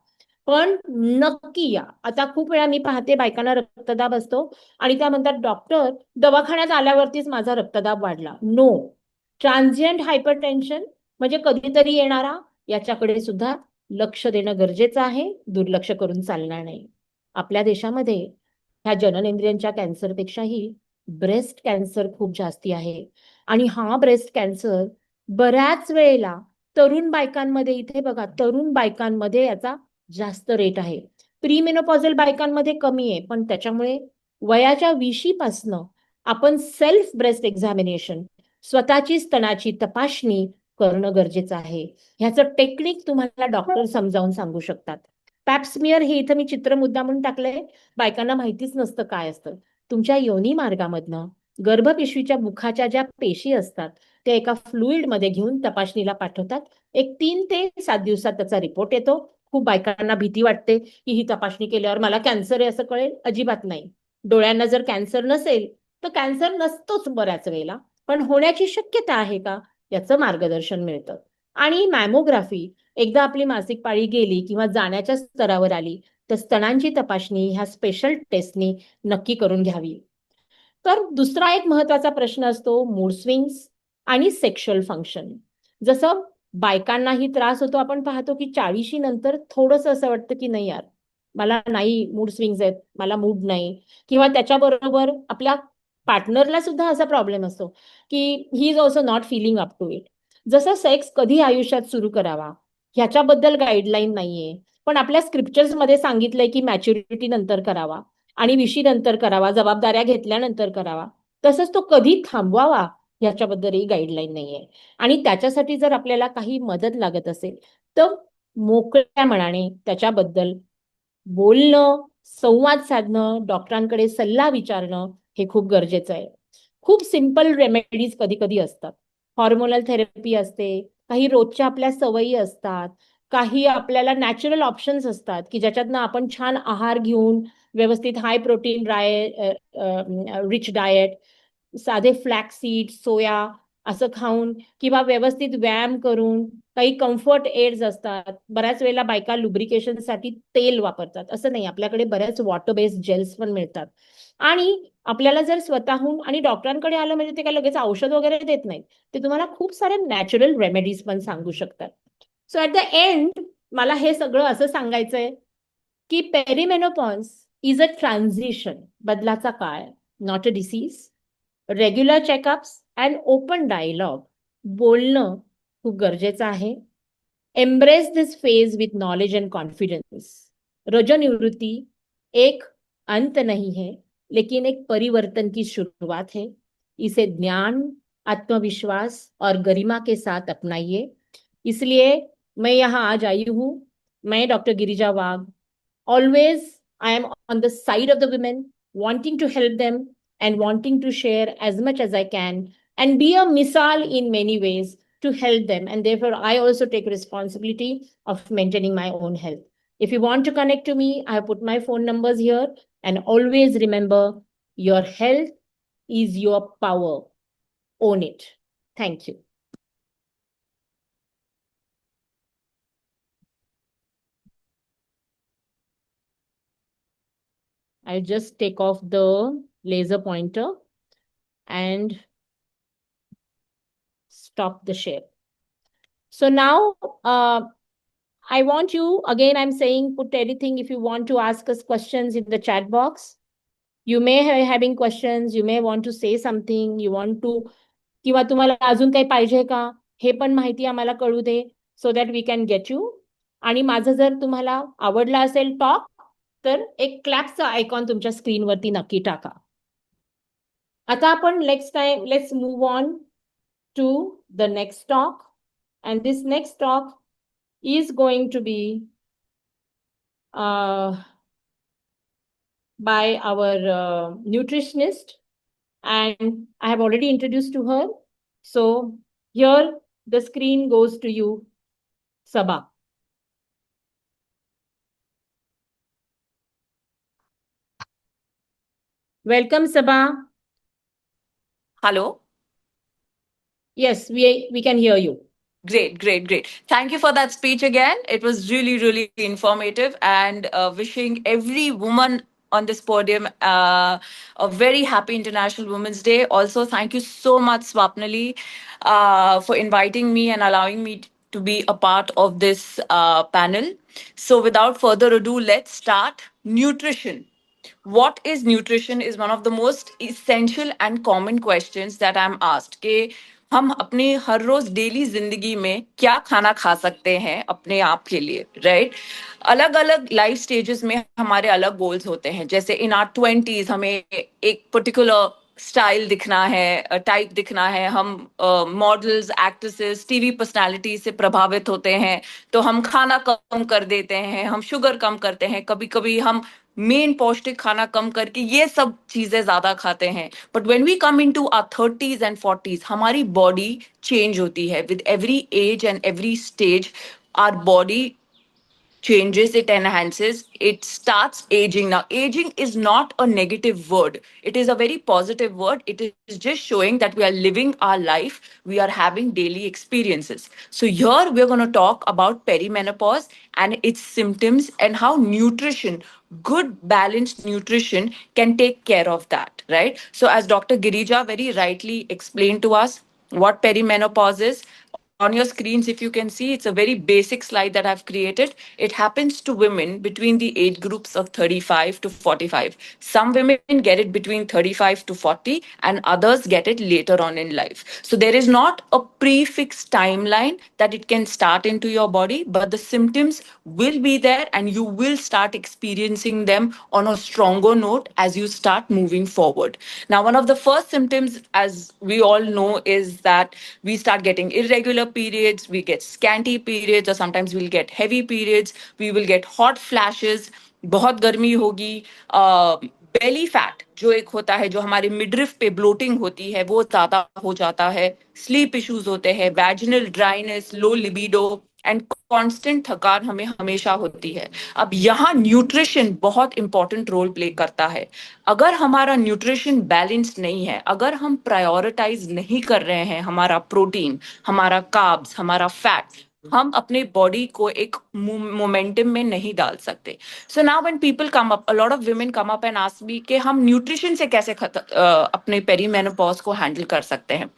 पण नक्की या. आता खूप वेळा मी पाहते बायकांना रक्तदाब असतो आणि त्या म्हणतात, "डॉक्टर, दवाखान्यात आल्यावरतीच माझा रक्तदाब वाढला." नो. ट्रान्झिएंट हायपरटेन्शन म्हणजे कधीतरी येणारा, याच्याकडे सुद्धा लक्ष देणं गरजेचं आहे. दुर्लक्ष करून चालणार नाही. आपल्या देशामध्ये ह्या जननेंद्रियांच्या कॅन्सरपेक्षाही ब्रेस्ट कॅन्सर खूप जास्ती आहे. आणि हा ब्रेस्ट कॅन्सर बऱ्याच वेळेला तरुण बायकांमध्ये, इथे बघा, तरुण बायकांमध्ये याचा जास्त रेट आहे. प्रीमेनोपॉझल बायकांमध्ये कमी आहे. पण त्याच्यामुळे वयाच्या 20शी पासनं आपण सेल्फ ब्रेस्ट एक्झामिनेशन, स्वतःची स्तनाची तपासणी करणं गरजेचं आहे. ह्याचं टेक्निक तुम्हाला डॉक्टर समजावून सांगू शकतात. पॅप स्मिअर हे इथं मी चित्र मुद्दामून टाकलंय. बायकांना माहितीच नसतं काय असतं. तुमच्या योनी मार्गामधनं गर्भपिशवीच्या मुखाच्या ज्या पेशी असतात, त्या एका फ्लुइडमध्ये घेऊन तपासणीला पाठवतात. एक 3 ते 7 दिवसात त्याचा रिपोर्ट येतो. खूप बायकांना भीती वाटते, की ही तपासणी केल्यावर मला कॅन्सर आहे असं कळेल. अजिबात नाही. डोळ्यांना जर कॅन्सर नसेल, तर कॅन्सर नसतोच बऱ्याच वेळेला. पण होण्याची शक्यता आहे का? याचं मार्गदर्शन मिळतं. आणि मॅमोग्राफी, एकदा आपली मासिक पाळी गेली किंवा जाण्याच्या स्तरावर आली, तर स्तनांची तपासणी ह्या स्पेशल टेस्टनी नक्की करून घ्यावी. तर दुसरा एक महत्त्वाचा प्रश्न असतो मूड स्विंग्स आणि सेक्शुअल फंक्शन. जसं बायकांनाही त्रास होतो, आपण पाहतो की 40शी नंतर थोडंसं असं वाटतं की नाही यार, मला नाही, मूड स्विंग्स आहेत, मला मूड नाही. किंवा त्याच्याबरोबर आपल्या पार्टनरला सुद्धा असा प्रॉब्लेम असतो की he is also not feeling up to it. जसं सेक्स कधी आयुष्यात सुरू करावा ह्याच्याबद्दल गाईडलाईन नाहीये. पण आपल्या स्क्रिप्चर्समध्ये सांगितलंय की मॅच्युरिटी नंतर करावा आणि 20शी नंतर करावा, जबाबदाऱ्या घेतल्यानंतर करावा. तसंच तो कधी थांबवावा ह्याच्याबद्दलही गाईडलाईन नाहीये. आणि त्याच्यासाठी जर आपल्याला काही मदत लागत असेल, तर मोकळ्या मनाने त्याच्याबद्दल बोलणं, संवाद साधणं, डॉक्टरांकडे सल्ला विचारणं हे खूप गरजेचं आहे. खूप सिंपल रेमेडीज कधी-कधी असतात. हॉर्मोनल थेरपी असते, काही रोजच्या आपल्या सवयी असतात, काही आपल्याला नॅचरल ऑप्शन्स असतात, की ज्याच्यातनं आपण छान आहार घेऊन व्यवस्थित हाय प्रोटीन रिच डायट, साधे फ्लॅक्स सीड, सोया असं खाऊन किंवा व्यवस्थित व्यायाम करून, काही कम्फर्ट एड्स असतात. बऱ्याच वेळेला बायका लुब्रिकेशनसाठी तेल वापरतात. असं नाही, आपल्याकडे बऱ्याच वॉटर बेस्ड जेल्स पण मिळतात. आणि आपल्याला जर स्वतःहून, आणि डॉक्टरांकडे आलं म्हणजे ते काय लगेच औषध वगैरे देत नाहीत. ते तुम्हाला खूप साऱ्या नॅचरल रेमेडीज पण सांगू शकतात. सो ॲट द एंड मला हे सगळं असं सांगायचंय, की पेरिमेनोपॉज इज अ ट्रान्झिशन, बदलाचा काळ, not a disease. Regular checkups and open dialogue, बोलणं खूप गरजेचं आहे. Embrace this phase with knowledge and confidence. रजोनिवृत्ति एक अंत नहीं है, लेकिन एक परिवर्तन की शुरुआत है. इसे ज्ञान, आत्मविश्वास और गरिमा के साथ अपनाइए. इसलिए मैं यहाँ आज आई हूँ. मैं doctor Girija Wagh. Always I am on the side of the women, wanting to help them and wanting to share as much as I can and be a misal in many ways to help them. And therefore, I also take responsibility of maintaining my own health. If you want to connect to me, I have put my phone numbers here. And always remember, your health is your power. Own it. Thank you. I'll just take off the laser pointer and stop the share. So now I want you, again, I'm saying put anything if you want to ask us questions in the chat box. You may have having questions, you may want to say something, you want to, किंवा तुम्हाला अजून काही पाहिजे का हे पण माहिती आम्हाला कळू दे, so that we can get you. आणि माझं जर तुम्हाला आवडला असेल टॉक, तर एक क्लॅपचा आयकॉन तुमच्या स्क्रीनवरती नक्की टाका. आता आपण let's move on to the next talk. And this next talk is going to be by our nutritionist, and I have already introduced to her. So here the screen goes to you, Sabha. Welcome, Sabha. Hello. Yes, we can hear you. Great. Thank you for that speech again. It was really informative, and wishing every woman on this podium a very happy International Women's Day. Also, thank you so much, Swapnali, for inviting me and allowing me to be a part of this panel. So, without further ado, let's start. Nutrition. What is nutrition is one of the most essential and common questions that I'm asked. कि हम अपने हर रोज daily जिंदगी में क्या खाना खा सकते हैं अपने आप के लिए, राइट? अलग अलग लाइफ स्टेजेस में हमारे अलग गोल्स होते हैं. जैसे इन आवर 20s हमें एक पर्टिकुलर स्टाइल दिखना है, टाइप दिखना है. हम मॉडल्स, एक्ट्रेसेस, टीवी पर्सनालिटी से प्रभावित होते हैं, तो हम खाना कम कर देते हैं, हम शुगर कम करते हैं, कभी कभी हम मेन पौष्टिक खाना कम करके ये सब चीजें ज्यादा खाते हैं. But when we come into our 30s and 40s, हमारी बॉडी चेंज होती है. With every age and every stage our body changes, it enhances, it starts aging. Now, aging is not a negative word, it is a very positive word. It is just showing that we are living our life, we are having daily experiences. So, here we're going to talk about perimenopause and its symptoms and how nutrition, good balanced nutrition, can take care of that, right? So, as Dr. Girija very rightly explained to us what perimenopause is, on your screens, if you can see, it's a very basic slide that I've created. It happens to women between the age groups of 35 to 45. Some women get it between 35 to 40, and others get it later on in life. So there is not a prefixed timeline that it can start into your body, but the symptoms will be there, and you will start experiencing them on a stronger note as you start moving forward. Now, one of the first symptoms, as we all know, is that we start getting irregular periods, we get scanty periods, or sometimes we'll get heavy periods, we will get hot flashes, बहुत गर्मी होगी, belly fat जो एक होता है, जो हमारे मिडरिफ पे ब्लोटिंग होती है, वो ज्यादा हो जाता है, स्लीप इश्यूज होते हैं, vaginal dryness, low libido and constant थकान हमें हमेशा होती है. अब यहाँ न्यूट्रिशन बहुत इंपॉर्टेंट रोल प्ले करता है. अगर हमारा न्यूट्रिशन बैलेंस्ड नहीं है, अगर हम प्रायोरिटाइज नहीं कर रहे हैं हमारा प्रोटीन, हमारा कार्ब्स, हमारा फैट, हम अपने बॉडी को एक मोमेंटम में नहीं डाल सकते. So now when people come up, a lot of women come up and ask me कि हम न्यूट्रिशन से कैसे अपने पेरीमेनोपॉज को हैंडल कर सकते हैं.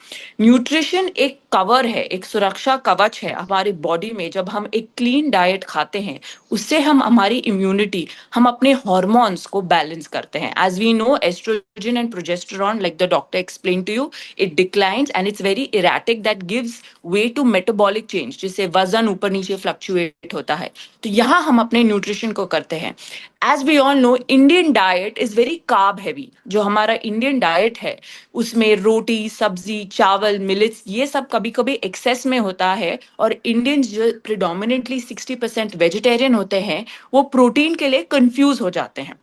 न्यूट्रिशन एक कवर है, एक सुरक्षा कवच है हमारी बॉडी में. जब हम एक क्लीन डाइट खाते हैं, उससे हम हमारी इम्यूनिटी, हम अपने हॉर्मोन्स को बैलेंस करते हैं. As we know, estrogen and progesterone, like the doctor explain to you, it declines and it's very erratic, that gives way to metabolic change, जिससे वजन ऊपर नीचे फ्लक्चुएट होता है. तो यहाँ हम अपने न्यूट्रिशन को करते हैं. As we all know, Indian diet is very carb heavy. जो हमारा इंडियन डाइट है, उसमें रोटी, सब्जी, चावल, मिलेट्स, ये सब कभी कभी एक्सेस में होता है. और इंडियंस जो प्रिडोमिनेटली 60% वेजिटेरियन होते हैं, वो प्रोटीन के लिए कंफ्यूज हो जाते हैं.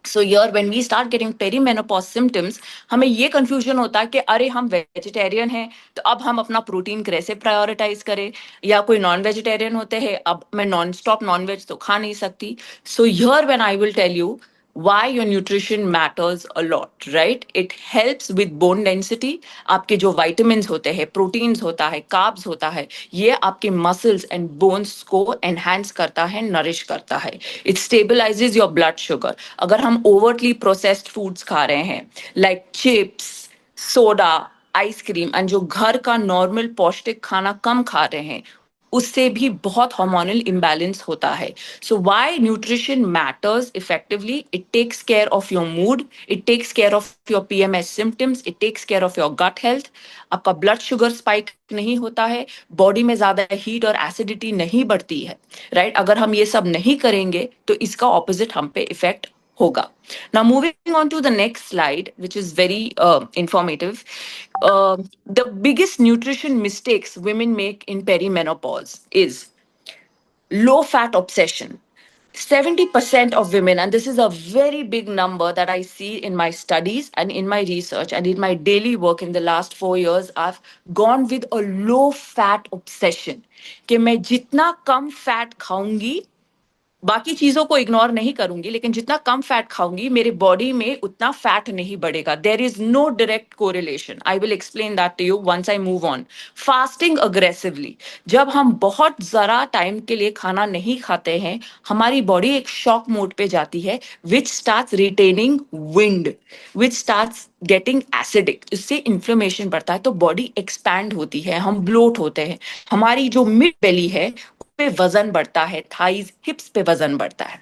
So here when we start getting perimenopause symptoms, हमें ये confusion होता है कि अरे हम वेजिटेरियन हैं, तो अब हम अपना प्रोटीन कैसे प्रायोरिटाइज करें. या कोई नॉन वेजिटेरियन होते हैं, अब मैं नॉन स्टॉप नॉन वेज तो खा नहीं सकती. So here when I will tell you why your nutrition matters a lot, right? It helps with bone density. आपके जो vitamins होते हैं, proteins होता है, carbs होता है, ये आपके muscles and bones को enhance करता है, nourish करता है. It stabilizes your blood sugar. अगर हम overtly processed foods खा रहे हैं, like chips, soda, ice cream, and जो घर का नॉर्मल पौष्टिक खाना कम खा रहे हैं, उससे भी बहुत हार्मोनल इम्बैलेंस होता है. So why nutrition matters effectively? It takes care of your mood, it takes care of your PMS symptoms, it takes care of your gut health. आपका ब्लड शुगर स्पाइक नहीं होता है, बॉडी में ज्यादा heat और acidity नहीं बढ़ती है, राइट? अगर हम ये सब नहीं करेंगे तो इसका ऑपोजिट हम पे इफेक्ट होगा. Now moving on to the next slide, which is very informative. The biggest nutrition mistakes women make in perimenopause is low fat obsession. 70% of women, and this is a very big number that I see in my studies and in my research and in my daily work in the last 4 years, I've gone with a low fat obsession. कि मैं जितना कम fat खाऊंगी, बाकी चीजों को ignore नहीं करूंगी, लेकिन जितना कम फैट खाऊंगी, मेरे बॉडी में उतना फैट नहीं बढ़ेगा. There is no direct correlation. I will explain that to you once I move on. Fasting aggressively, जब हम बहुत जरा टाइम के लिए खाना नहीं खाते हैं, हमारी बॉडी एक शॉक मोड पे जाती है, विच स्टार्ट्स रिटेनिंग विंड, विच स्टार्ट्स गेटिंग एसिडिक. इससे इन्फ्लेमेशन बढ़ता है, तो बॉडी एक्सपैंड होती है, हम ब्लोट होते हैं, हमारी जो मिड बेली है पे वजन बढ़ता है, थाइज, हिप्स पे वजन बढ़ता है.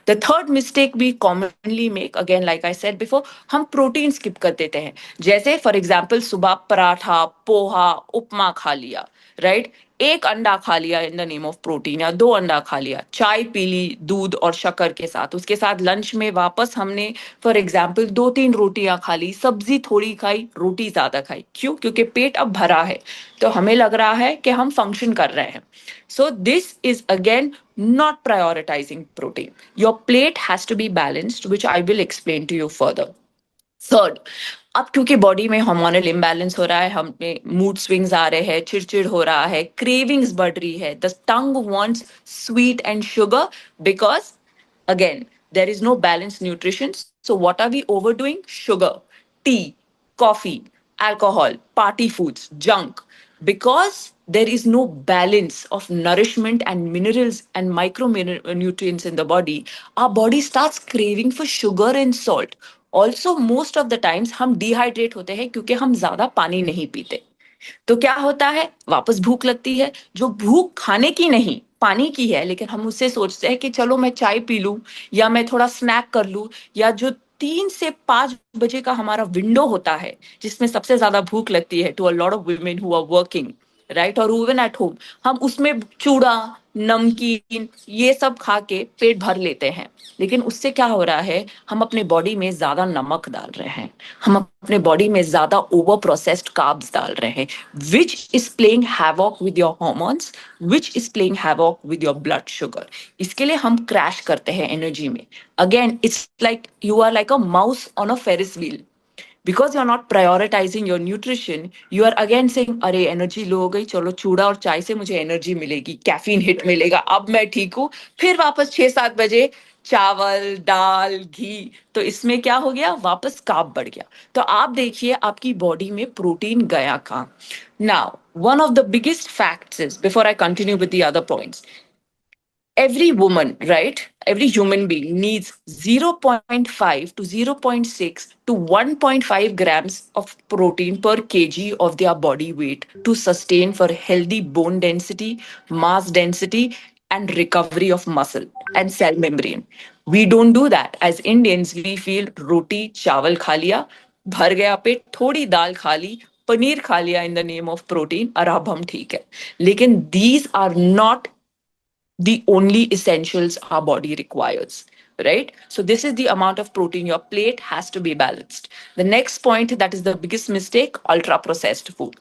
The third mistake we commonly make, again like I said before, हम प्रोटीन स्किप कर देते हैं. जैसे फॉर एग्जांपल सुबह पराठा, पोहा, उपमा खा लिया, राइट? एक अंडा खा लिया in the name of protein, या 2 अंडा खा लिया, चाय पी ली दूध और शक्कर के साथ, उसके साथ लंच में वापस हमने फॉर एग्जांपल 2-3 रोटियां खा ली, सब्जी थोड़ी खाई, रोटी ज्यादा खाई. क्यों? क्योंकि पेट अब भरा है, तो हमें लग रहा है कि हम फंक्शन कर रहे हैं. So this is again not prioritizing protein. Your plate has to be balanced, which I will explain to you further. Third, अब क्योंकि बॉडी में हार्मोनल इम्बैलेंस हो रहा है, हम में मूड स्विंग्स आ रहे हैं, चिड़चिड़ हो रहा है, क्रेविंग्स बढ़ रही है, the tongue wants sweet and sugar, because again there is no balance nutrition. So what are we overdoing? Sugar, tea, coffee, alcohol, party foods, junk, because there is no balance of nourishment and minerals and micronutrients in the body. Our body starts craving for sugar and salt. Also, most of the times हम dehydrate होते हैं क्योंकि हम ज्यादा पानी नहीं पीते. तो क्या होता है? वापस भूख लगती है, जो भूख खाने की नहीं, पानी की है, लेकिन हम उससे सोचते हैं कि चलो मैं चाय पी लूं, या मैं थोड़ा स्नैक कर लूं, या जो 3 से 5 बजे का हमारा विंडो होता है, जिसमें सबसे ज्यादा भूख लगती है to a lot of women who are working, right, और इवन एट होम, हम उसमें चूड़ा, नमकीन, ये सब खा के पेट भर लेते हैं. लेकिन उससे क्या हो रहा है? हम अपने बॉडी में ज्यादा नमक डाल रहे हैं, हम अपने बॉडी में ज्यादा ओवर प्रोसेस्ड कार्ब्स डाल रहे हैं, which is playing havoc with your hormones, which is playing havoc with your blood sugar. इसके लिए हम क्रैश करते हैं एनर्जी में. Again it's like you are like a mouse on a Ferris wheel. Because you're not prioritizing your nutrition, you are again saying, अरे energy low हो गई, चलो चूड़ा और चाय से मुझे एनर्जी मिलेगी, कैफीन हिट मिलेगा, अब मैं ठीक हूँ. फिर वापस 6-7 बजे चावल, दाल, घी, तो इसमें क्या हो गया, वापस कार्ब बढ़ गया। तो आप देखिए आपकी बॉडी में प्रोटीन गया कहाँ। Now one of the biggest facts is, before I continue with the other points, every woman, right? Every human being needs 0.5 to 0.6 to 1.5 grams of protein per kg of their body weight to sustain for healthy bone density, mass density, and recovery of muscle and cell membrane. We don't do that. As Indians, we feel roti, chawal kha liya, भर गया पेट, थोड़ी दाल खा ली, पनीर खा लिया in the name of protein, और अब हम ठीक है। लेकिन these are not the only essentials our body requires, right? So this is the amount of protein. Your plate has to be balanced. The next point, that is the biggest mistake, ultra processed food.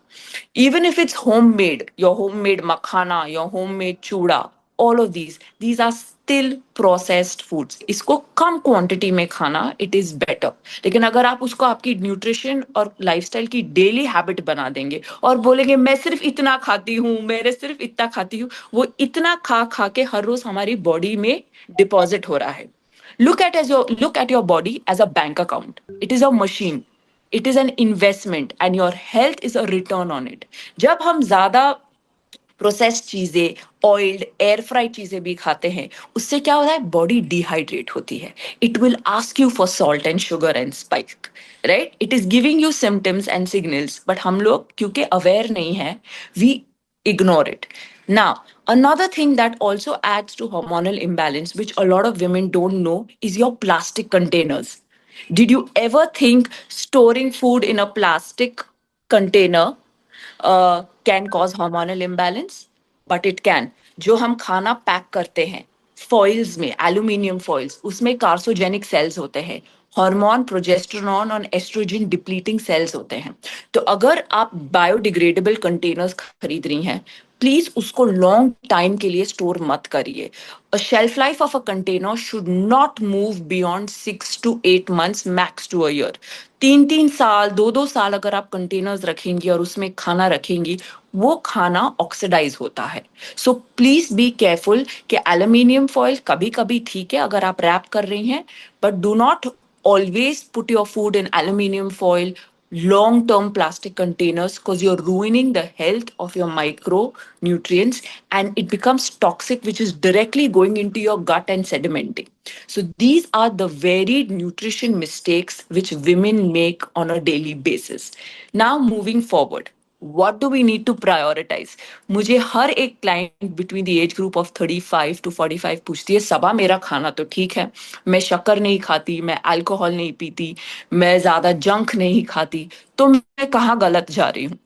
Even if it's homemade, your homemade makhana, your homemade chuda, all of these are still processed foods. इसको कम quantity में खाना, it is better. लेकिन अगर आप उसको आपकी nutrition और lifestyle की डेली हैबिट बना देंगे और बोलेंगे मैं सिर्फ इतना खाती हूँ, मैं सिर्फ इतना खाती हूँ, वो इतना खा खा के हर रोज हमारी बॉडी में डिपॉजिट हो रहा है। Look at your body as a bank account. It is a machine. It is an investment, and your health is a return on it. जब हम ज्यादा प्रोसेस्ड चीजें, ऑयल्ड, एयर फ्राइड चीजें भी खाते हैं, उससे क्या होता है, बॉडी डिहाइड्रेट होती है। It will ask you for salt and sugar and spike, right? It is giving you symptoms and signals, but हम लोग क्योंकि अवेयर नहीं है, we ignore it. Now, another thing that also adds to hormonal imbalance, which a lot of women don't know, is your plastic containers. Did you ever think storing food in a plastic container can cause hormonal imbalance? But it can. जो हम खाना pack करते हैं foils में, aluminium foils, उसमें carcinogenic sales होते हैं, hormone, progesterone और एस्ट्रोजन डिप्लीटिंग सेल्स होते हैं। तो अगर आप बायोडिग्रेडेबल कंटेनर्स खरीद रही हैं, प्लीज उसको लॉन्ग टाइम के लिए स्टोर मत करिए। A shelf life of a container should not move beyond 6 to 8 months, max to a year. 3 3 साल, 2 2 साल अगर आप कंटेनर्स रखेंगी और उसमें खाना रखेंगी, वो खाना ऑक्सीडाइज होता है। सो प्लीज बी केयरफुल कि एल्यूमिनियम फॉइल कभी कभी ठीक है अगर आप रैप कर रही हैं, but do not always put your food in aluminum foil, long term plastic containers, because you're ruining the health of your micronutrients and it becomes toxic, which is directly going into your gut and sedimenting. So these are the varied nutrition mistakes which women make on a daily basis. Now moving forward, what do we need to prioritize? मुझे हर एक client between the age group of 35 to 45 पूछती है, सबा मेरा खाना तो ठीक है, मैं शक्कर नहीं खाती, मैं अल्कोहल नहीं पीती, मैं ज्यादा जंक नहीं खाती, तो मैं कहाँ गलत जा रही हूँ?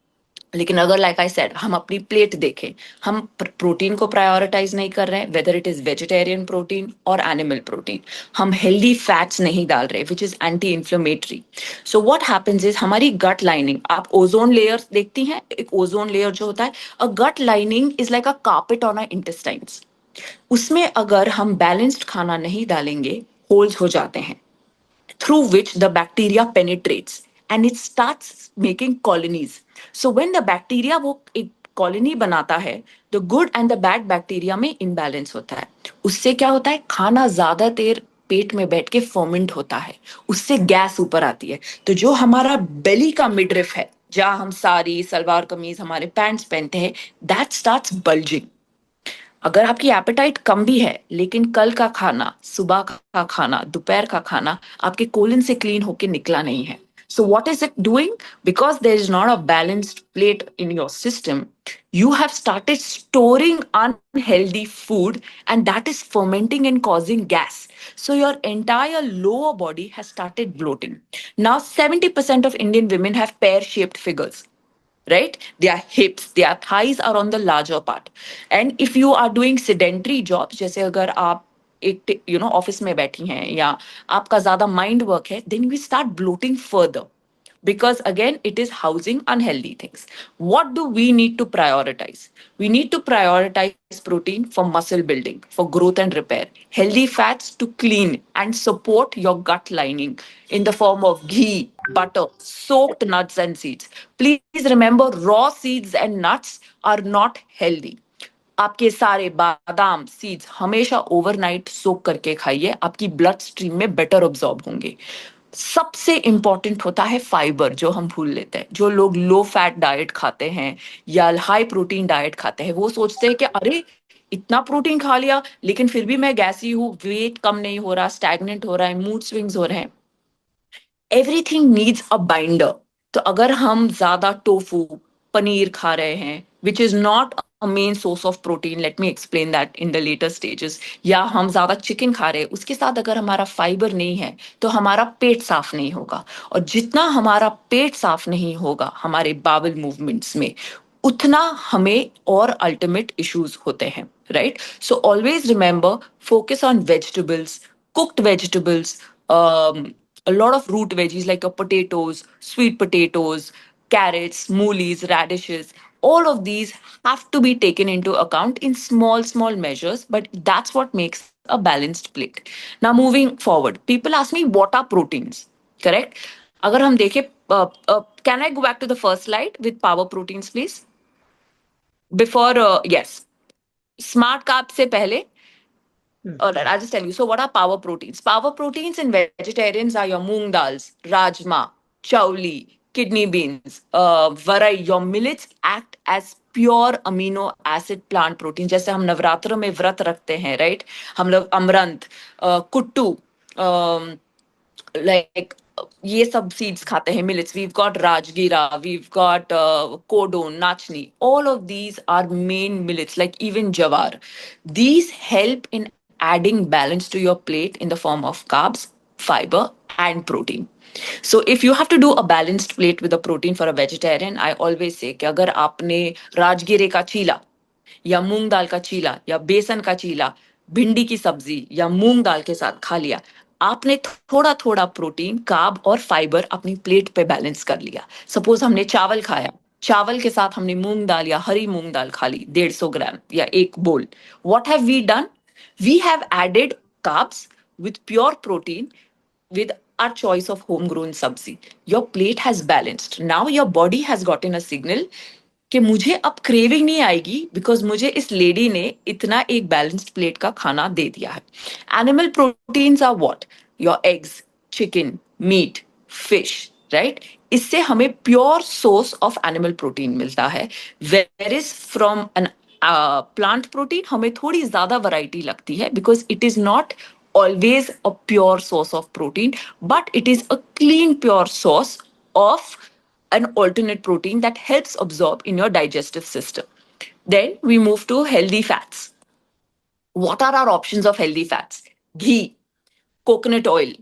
लेकिन अगर लाइक आई सेड हम अपनी प्लेट देखें, हम प्रोटीन को प्रायोरिटाइज नहीं कर रहे हैं, whether it is vegetarian protein और एनिमल प्रोटीन, हम हेल्दी फैट्स नहीं डाल रहे which is anti inflammatory. So what happens is हमारी गट लाइनिंग, आप ओजोन लेयर देखती हैं, एक ओजोन लेयर जो होता है, a gut lining is like a carpet on our intestines. उसमें अगर हम बैलेंस्ड खाना नहीं डालेंगे, होल्स हो जाते हैं through which the bacteria penetrates and it starts making colonies. So when the bacteria वो एक कॉलोनी बनाता है, the good and the bad bacteria में imbalance होता है। उससे क्या होता है, खाना ज्यादा देर पेट में बैठ के फर्मेंट होता है, उससे गैस ऊपर आती है। तो जो हमारा बेली का मिडरिफ है, जहाँ हम साड़ी, सलवार कमीज, हमारे पैंट्स पहनते हैं, that starts bulging. अगर आपकी एपेटाइट कम भी है, लेकिन कल का खाना, सुबह का खाना, दोपहर का खाना आपके कोलन से क्लीन होके निकला नहीं है, so what is it doing? Because there is not a balanced plate in your system, you have started storing unhealthy food and that is fermenting and causing gas. So your entire lower body has started bloating. Now 70% of Indian women have pear-shaped figures, right? Their hips, their thighs are on the larger part. And if you are doing sedentary jobs, जैसे अगर आप एक office में बैठी हैं या आपका ज्यादा माइंड वर्क है, then we start bloating further. Because again, it is housing unhealthy things. What do we need to prioritize? We need to prioritize protein for muscle building, for growth and repair, healthy fats to clean and support your gut lining in the form of ghee, butter, soaked nuts and seeds. Please remember, raw seeds and nuts are not healthy. आपके सारे बादाम seeds हमेशा overnight soak करके खाइए, आपकी blood stream में better absorb होंगे। सबसे इंपॉर्टेंट होता है फाइबर, जो हम भूल लेते हैं। जो लोग लो फैट डाइट खाते हैं या हाई प्रोटीन डाइट खाते हैं, वो सोचते हैं कि अरे इतना प्रोटीन खा लिया लेकिन फिर भी मैं गैसी हूँ, वेट कम नहीं हो रहा, स्टैग्नेंट हो रहा है, मूड स्विंग्स हो रहे हैं। Everything needs a binder. तो अगर हम ज्यादा टोफू पनीर खा रहे हैं which is not a main source of protein, let me explain that in the later stages, या हम ज्यादा चिकन खा रहे हैं, उसके साथ अगर हमारा फाइबर नहीं है तो हमारा पेट साफ नहीं होगा, और जितना हमारा पेट साफ नहीं होगा हमारे बावल मूवमेंट्स में, उतना हमें और अल्टीमेट इश्यूज होते हैं, right? So always remember, focus on vegetables, cooked vegetables, a lot of root veggies like your potatoes, sweet potatoes, carrots, moolies, radishes. All of these have to be taken into account in small, small measures, but that's what makes a balanced plate. Now, moving forward, people ask me what are proteins, correct? अगर हम देखें, can I go back to the first slide with power proteins, please? Before, yes, smart carbs से पहले. All right, I'll just tell you. So, what are power proteins? Power proteins in vegetarians are your moong dals, rajma, chauli, kidney beans, varai. Your millets act as pure amino acid plant protein. जैसे हम नवरात्र में व्रत रखते हैं, right? हम लोग अमरंत, कुट्टू, like ये सब सीड्स खाते हैं, millets. We've got rajgira, we've got kodo, nachni, all of these are main millets, like even jowar. These help in adding balance to your plate in the form of carbs, fiber, and protein. So if you have to do a balanced plate with a protein for a vegetarian, I always say कि अगर आपने राजगीरे का चीला या मूंग दाल का चीला या बेसन का चीला भिंडी की सब्जी या मूंग दाल के साथ खा लिया, आपने थोड़ा थोड़ा प्रोटीन, कार्ब और फाइबर अपनी प्लेट पे बैलेंस कर लिया। सपोज हमने चावल खाया, चावल के साथ हमने मूंग दाल या हरी मूंग दाल खा ली 150 ग्राम या एक bowl. What have we done? We have added carbs with pure protein with our choice of homegrown sabzi. Your plate has balanced. Now your body has gotten a signal कि मुझे अब क्रेविंग नहीं आएगी बिकॉज मुझे इस lady ने इतना एक बैलेंस्ड प्लेट का खाना दे दिया है। Animal proteins are what? Your eggs, chicken, meat, fish, right? इससे हमें pure source of animal protein मिलता है। Whereas from an plant protein हमें थोड़ी ज्यादा वैरायटी लगती है because it is not always a pure source of protein, but it is a clean, pure source of an alternate protein that helps absorb in your digestive system. Then we move to healthy fats. What are our options of healthy fats? Ghee, coconut oil,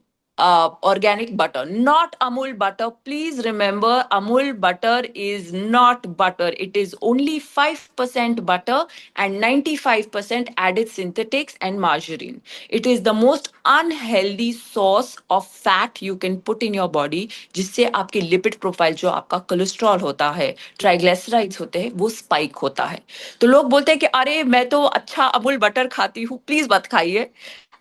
organic butter, not Amul butter. Please remember, Amul butter is not butter. It is only 5% butter and 95% added synthetics and margarine. It is the most unhealthy source of fat you can put in your body, जिससे आपकी lipid profile, जो आपका cholesterol होता है, triglycerides होते हैं, वो spike होता है। तो लोग बोलते हैं कि अरे मैं तो अच्छा अमूल बटर खाती हूँ, प्लीज मत खाइए।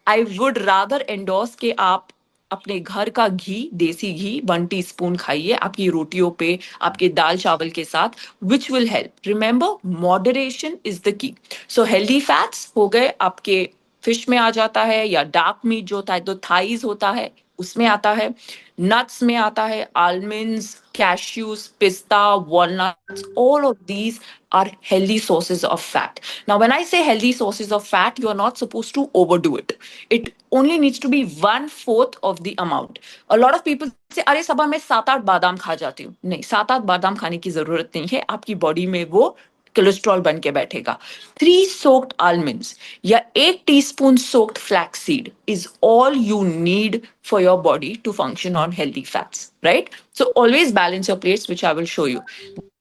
आई वुड रादर एंडोर्स कि आप अपने घर का घी, देसी घी 1 टीस्पून खाइए आपकी रोटियों पे, आपके दाल चावल के साथ, which will help. Remember, moderation is the key. So healthy fats हो गए आपके, फिश में आ जाता है, या डार्क मीट जो होता है, तो थाइज होता है उसमें आता है, नट्स में आता है, almonds, cashews, pista, walnuts, all of these are healthy sources of fat. Now, when I say healthy sources of fat, you are not supposed to overdo it. It only needs to be 1/4 of the amount. A lot of people say, अरे सबा मैं 7-8 बादाम खा जाती हूँ। नहीं, 7-8 बादाम खाने की जरूरत नहीं है, आपकी बॉडी में वो कोलेस्ट्रॉल बन के बैठेगा। 3 soaked almonds या 1 teaspoon soaked flax seed is all you need for your body to function on healthy fats, right? So always balance your plates, which I will show you.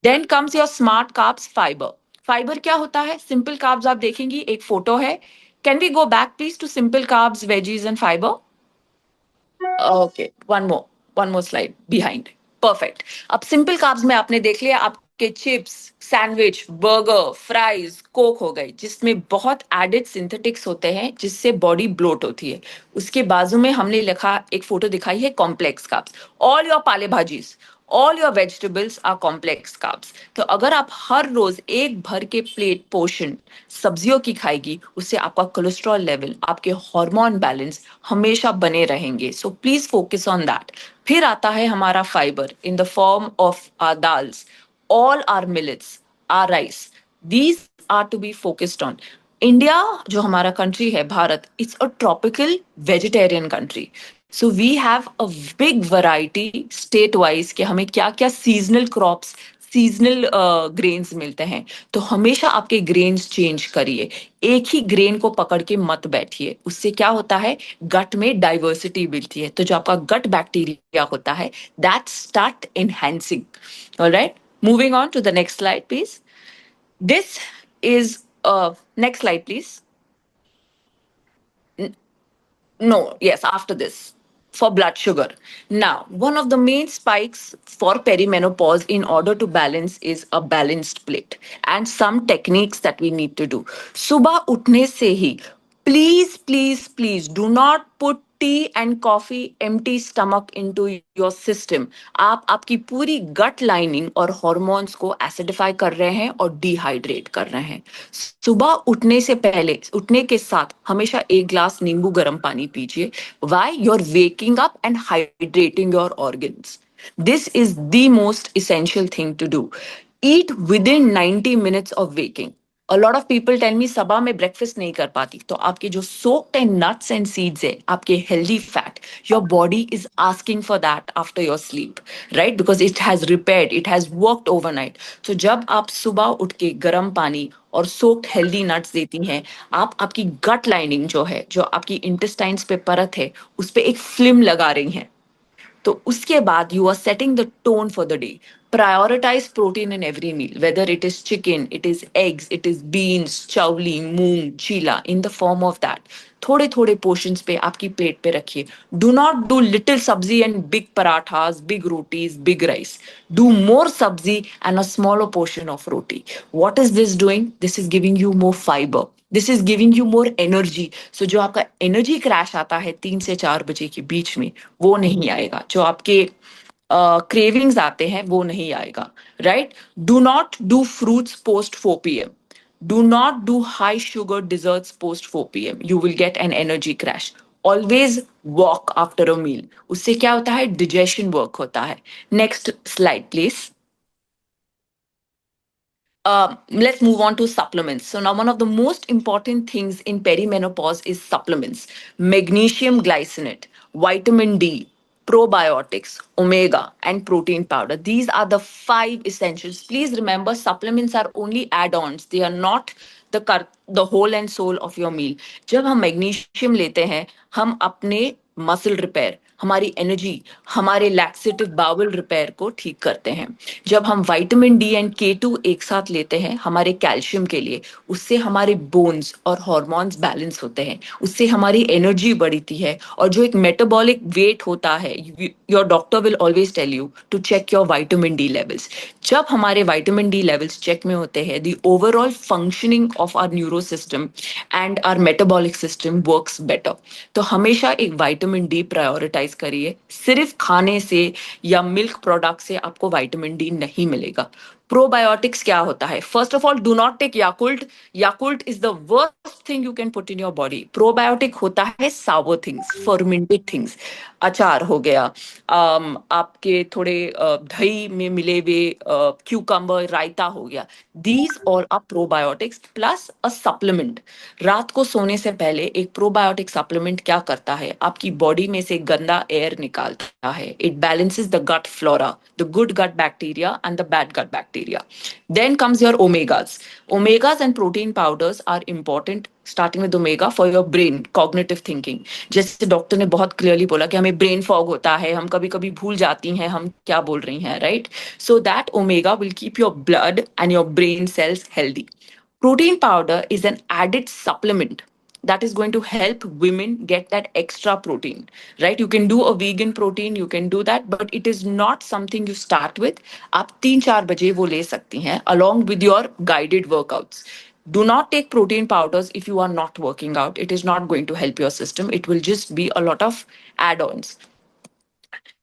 Then comes your smart carbs, fiber. Fiber क्या होता है? Simple carbs आप देखेंगी, एक photo है। Can we go back please to simple carbs, veggies and fiber? Okay, one more slide behind. Perfect. अब simple carbs में आपने देख लिया, आपके chips, sandwich, burger, fries, Coke हो गए, जिसमें बहुत एडेड सिंथेटिक्स होते हैं जिससे बॉडी ब्लोट होती है। उसके बाजू में हमने लिखा, एक फोटो दिखाई है, कॉम्प्लेक्स कार्ब्स। ऑल योर पाले भाजीज, All your vegetables are complex carbs. तो अगर आप हर रोज एक भर के प्लेट पोर्शन सब्जियों की खाएगी, उससे आपका कोलेस्ट्रॉल लेवल, आपके हार्मोन बैलेंस हमेशा बने रहेंगे. So please focus on that. फिर आता है हमारा fibre in the form of our dals, all our millets, our rice. These are to be focused on. India जो हमारा कंट्री है Bharat, it's a tropical vegetarian country. So we have a big variety state wise कि हमें क्या क्या seasonal crops, seasonal grains मिलते हैं. तो हमेशा आपके ग्रेन्स चेंज करिए. एक ही ग्रेन को पकड़ के मत बैठिए. उससे क्या होता है, गट में डाइवर्सिटी मिलती है. तो जो आपका गट बैक्टीरिया होता है, that start enhancing. Alright, moving on to the next slide, please. This is next slide, please. No, yes, after this. For blood sugar. Now, one of the main spikes for perimenopause in order to balance is a balanced plate and some techniques that we need to do. Subah utne se hi, please, please, please do not put T and coffee empty stomach into your system. आप आपकी पूरी गट lining और hormones को acidify कर रहे हैं और dehydrate कर रहे हैं. सुबह उठने से पहले, उठने के साथ हमेशा एक ग्लास नींबू गर्म पानी पीजिए. Why? You are waking up and hydrating your organs. This is the most essential thing to do. Eat within 90 minutes of waking. A lot of people tell me सबा में ब्रेकफास्ट नहीं कर पाती. तो आपके जो soaked and nuts and seeds है, आपके healthy fat, your body is asking for that after your sleep, right? Because it has repaired, it has worked overnight. So जब आप सुबह उठ के गर्म पानी और soaked healthy nuts देती हैं, आप आपकी gut lining जो है, जो आपकी intestines पे परत है, उस पे एक film लगा रही हैं. तो उसके बाद you are setting the tone for the day. Prioritize protein in every meal, whether it is chicken, it is eggs, it is beans, chawli, moong, chila, in the form of that. थोड़े थोड़े portions पे आपकी plate पे रखिए. Do not do little sabzi and big parathas, big rotis, big rice. Do more sabzi and a smaller portion of roti. What is this doing? This is giving you more fibre. This is giving you more energy. So जो आपका energy crash आता है 3 से 4 बजे के बीच में, वो नहीं आएगा. जो आपके क्रेविंग्स आते हैं, वो नहीं आएगा. Right? Do not do fruits post 4 p.m. Do not do high sugar desserts post 4 p.m. You will get an energy crash. Always walk after a meal. उससे क्या होता है? Digestion work होता है. Next slide, please. Let's move on to supplements. So now one of the most important things in perimenopause is supplements. Magnesium glycinate, vitamin D, probiotics, omega, and protein powder. These are the 5 essentials. Please remember, supplements are only add-ons. They are not the whole and soul of your meal. जब हम magnesium लेते हैं, हम अपने muscle repair, हमारी energy, हमारे laxative bowl repair को ठीक करते हैं. जब हम विटामिन डी एंड K2 एक साथ लेते हैं हमारे कैल्शियम के लिए, उससे हमारे बोन्स और हार्मोन्स बैलेंस होते हैं, उससे हमारी एनर्जी बढ़ती है. और जो एक मेटाबॉलिक वेट होता है, your doctor will always tell you to check your vitamin D levels. जब हमारे विटामिन डी लेवल्स चेक में होते हैं, the overall functioning of our neuro system and our metabolic system works better. तो हमेशा एक विटामिन डी प्रायोरिटाइज करिए. सिर्फ खाने से या मिल्क प्रोडक्ट से आपको विटामिन डी नहीं मिलेगा. प्रोबायोटिक्स क्या होता है? First of all, do not take Yakult. Yakult is the worst thing you can put in your body. Probiotic होता है सावर थिंग्स, फर्मेंटेड थिंग्स. अचार हो गया, आपके थोड़े दही में मिले हुए क्यूकम्बर, रायता हो गया. These all are probiotics plus a supplement. रात को सोने से पहले एक प्रोबायोटिक सप्लीमेंट क्या करता है? आपकी बॉडी में से गंदा एयर निकालता है. It balances the gut flora, the good gut bacteria and the bad gut bacteria. Then comes your omegas. Omegas and protein powders are important, starting with omega for your brain, cognitive thinking. जैसे doctor ने बहुत clearly बोला कि हमें brain fog होता है, हम कभी कभी भूल जाती हैं हम क्या बोल रही हैं, right? So that omega will keep your blood and your brain cells healthy. Protein powder is an added supplement that is going to help women get that extra protein, right? You can do a vegan protein, you can do that, but it is not something you start with. आप 3-4 बजे वो ले सकती हैं along with your guided workouts. Do not take protein powders if you are not working out. It is not going to help your system. It will just be a lot of add-ons.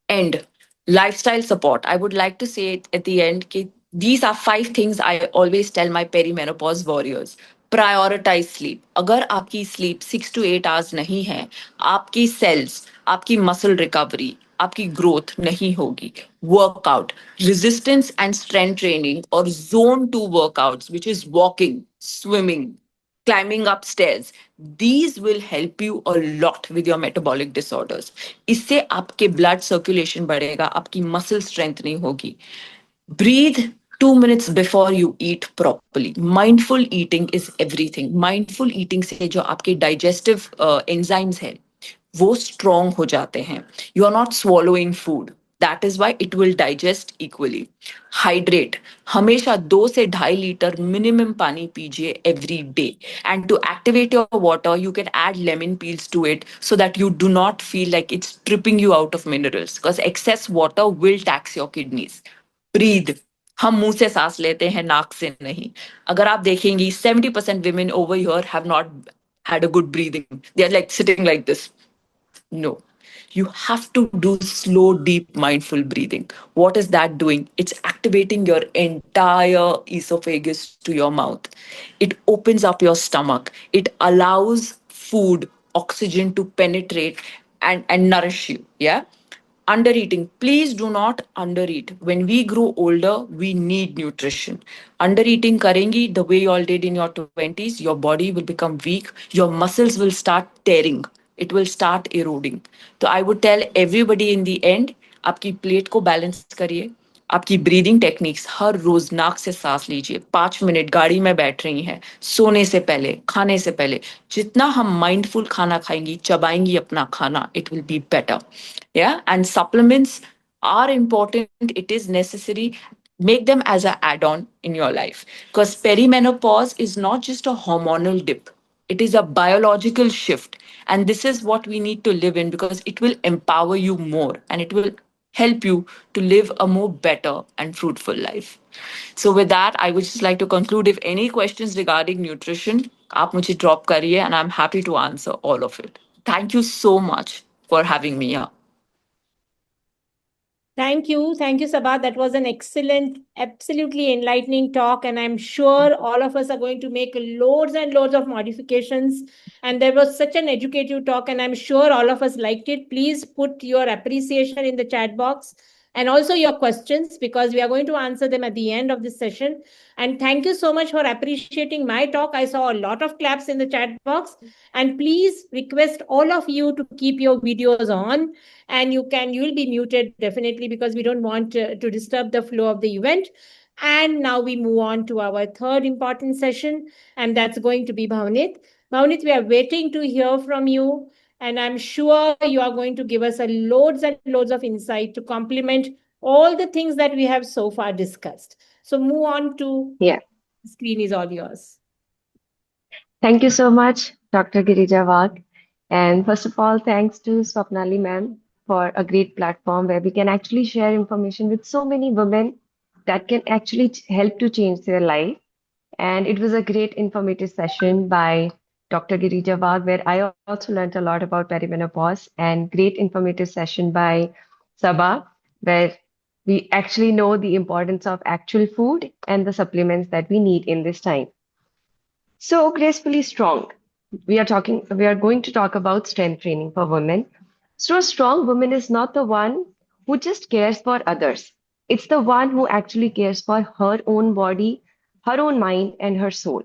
And Lifestyle support. I would like to say it at the end कि these are 5 things I always tell my perimenopause warriors. Prioritize sleep. अगर आपकी sleep 6 to 8 hours नहीं है, आपकी cells, आपकी muscle recovery, आपकी growth नहीं होगी. Workout, resistance and strength training or zone 2 workouts, which is walking, swimming, climbing upstairs, these will help you a lot with your metabolic disorders. इससे आपके blood circulation बढ़ेगा, आपकी muscle strengthening होगी. Breathe 2 minutes before you eat properly. Mindful eating is everything. Mindful eating से जो आपके digestive enzymes हैं, वो strong हो जाते हैं. You are not swallowing food. That is why it will digest equally. Hydrate. हमेशा 2 से 2.5 लीटर minimum पानी पीजिए every day. And to activate your water, you can add lemon peels to it so that you do not feel like it's stripping you out of minerals. Because excess water will tax your kidneys. Breathe. हम मुंह से सांस लेते हैं, नाक से नहीं. अगर आप देखेंगी 70% women over here have not had a good breathing. They are like sitting like this. No. You have to do slow, deep, mindful breathing. What is that doing? It's activating your entire esophagus to your mouth. It opens up your stomach. It allows food, oxygen to penetrate and nourish you. Yeah. Undereating. Please do not undereat. When we grow older, we need nutrition. Undereating karengi the way you all did in your 20s, your body will become weak, your muscles will start tearing, it will start eroding. So I would tell everybody in the end, आपकी plate को balance करिए, आपकी breathing techniques हर रोज नाक से सांस लीजिए, 5 minute गाड़ी में बैठ रही हैं, सोने से पहले, खाने से पहले, जितना हम माइंडफुल खाना खाएंगी, चबाएंगी अपना खाना, it will be better. Yeah, and supplements are important, it is necessary. Make them as an add-on in your life, because perimenopause is not just a hormonal dip, it is a biological shift, and this is what we need to live in, because it will empower you more and it will help you to live a more better and fruitful life. So with that, I would just like to conclude. If any questions regarding nutrition, aap mujhe drop kariye and I'm happy to answer all of it. Thank you so much for having me here. Thank you. Thank you, Sabha. That was an excellent, absolutely enlightening talk. And I'm sure all of us are going to make loads and loads of modifications. And there was such an educative talk, and I'm sure all of us liked it. Please put your appreciation in the chat box and also your questions, because we are going to answer them at the end of this session. And thank you so much for appreciating my talk. I saw a lot of claps in the chat box. And please request all of you to keep your videos on, and you'll be muted definitely, because we don't want to disturb the flow of the event. And now we move on to our third important session, and that's going to be Bhavnit. Bhavnit, we are waiting to hear from you, and I'm sure you are going to give us a loads and loads of insight to complement all the things that we have so far discussed. So move on to Yeah. the screen is all yours. Thank you so much, Dr. Girija Wagh. And first of all, thanks to Swapnali ma'am for a great platform where we can actually share information with so many women that can actually help to change their life. And it was a great informative session by Dr. Girija Wagh, where I also learned a lot about perimenopause, and great informative session by Sabha, where we actually know the importance of actual food and the supplements that we need in this time. So, gracefully strong. We are going to talk about strength training for women. So, a strong woman is not the one who just cares for others. It's the one who actually cares for her own body, her own mind, and her soul.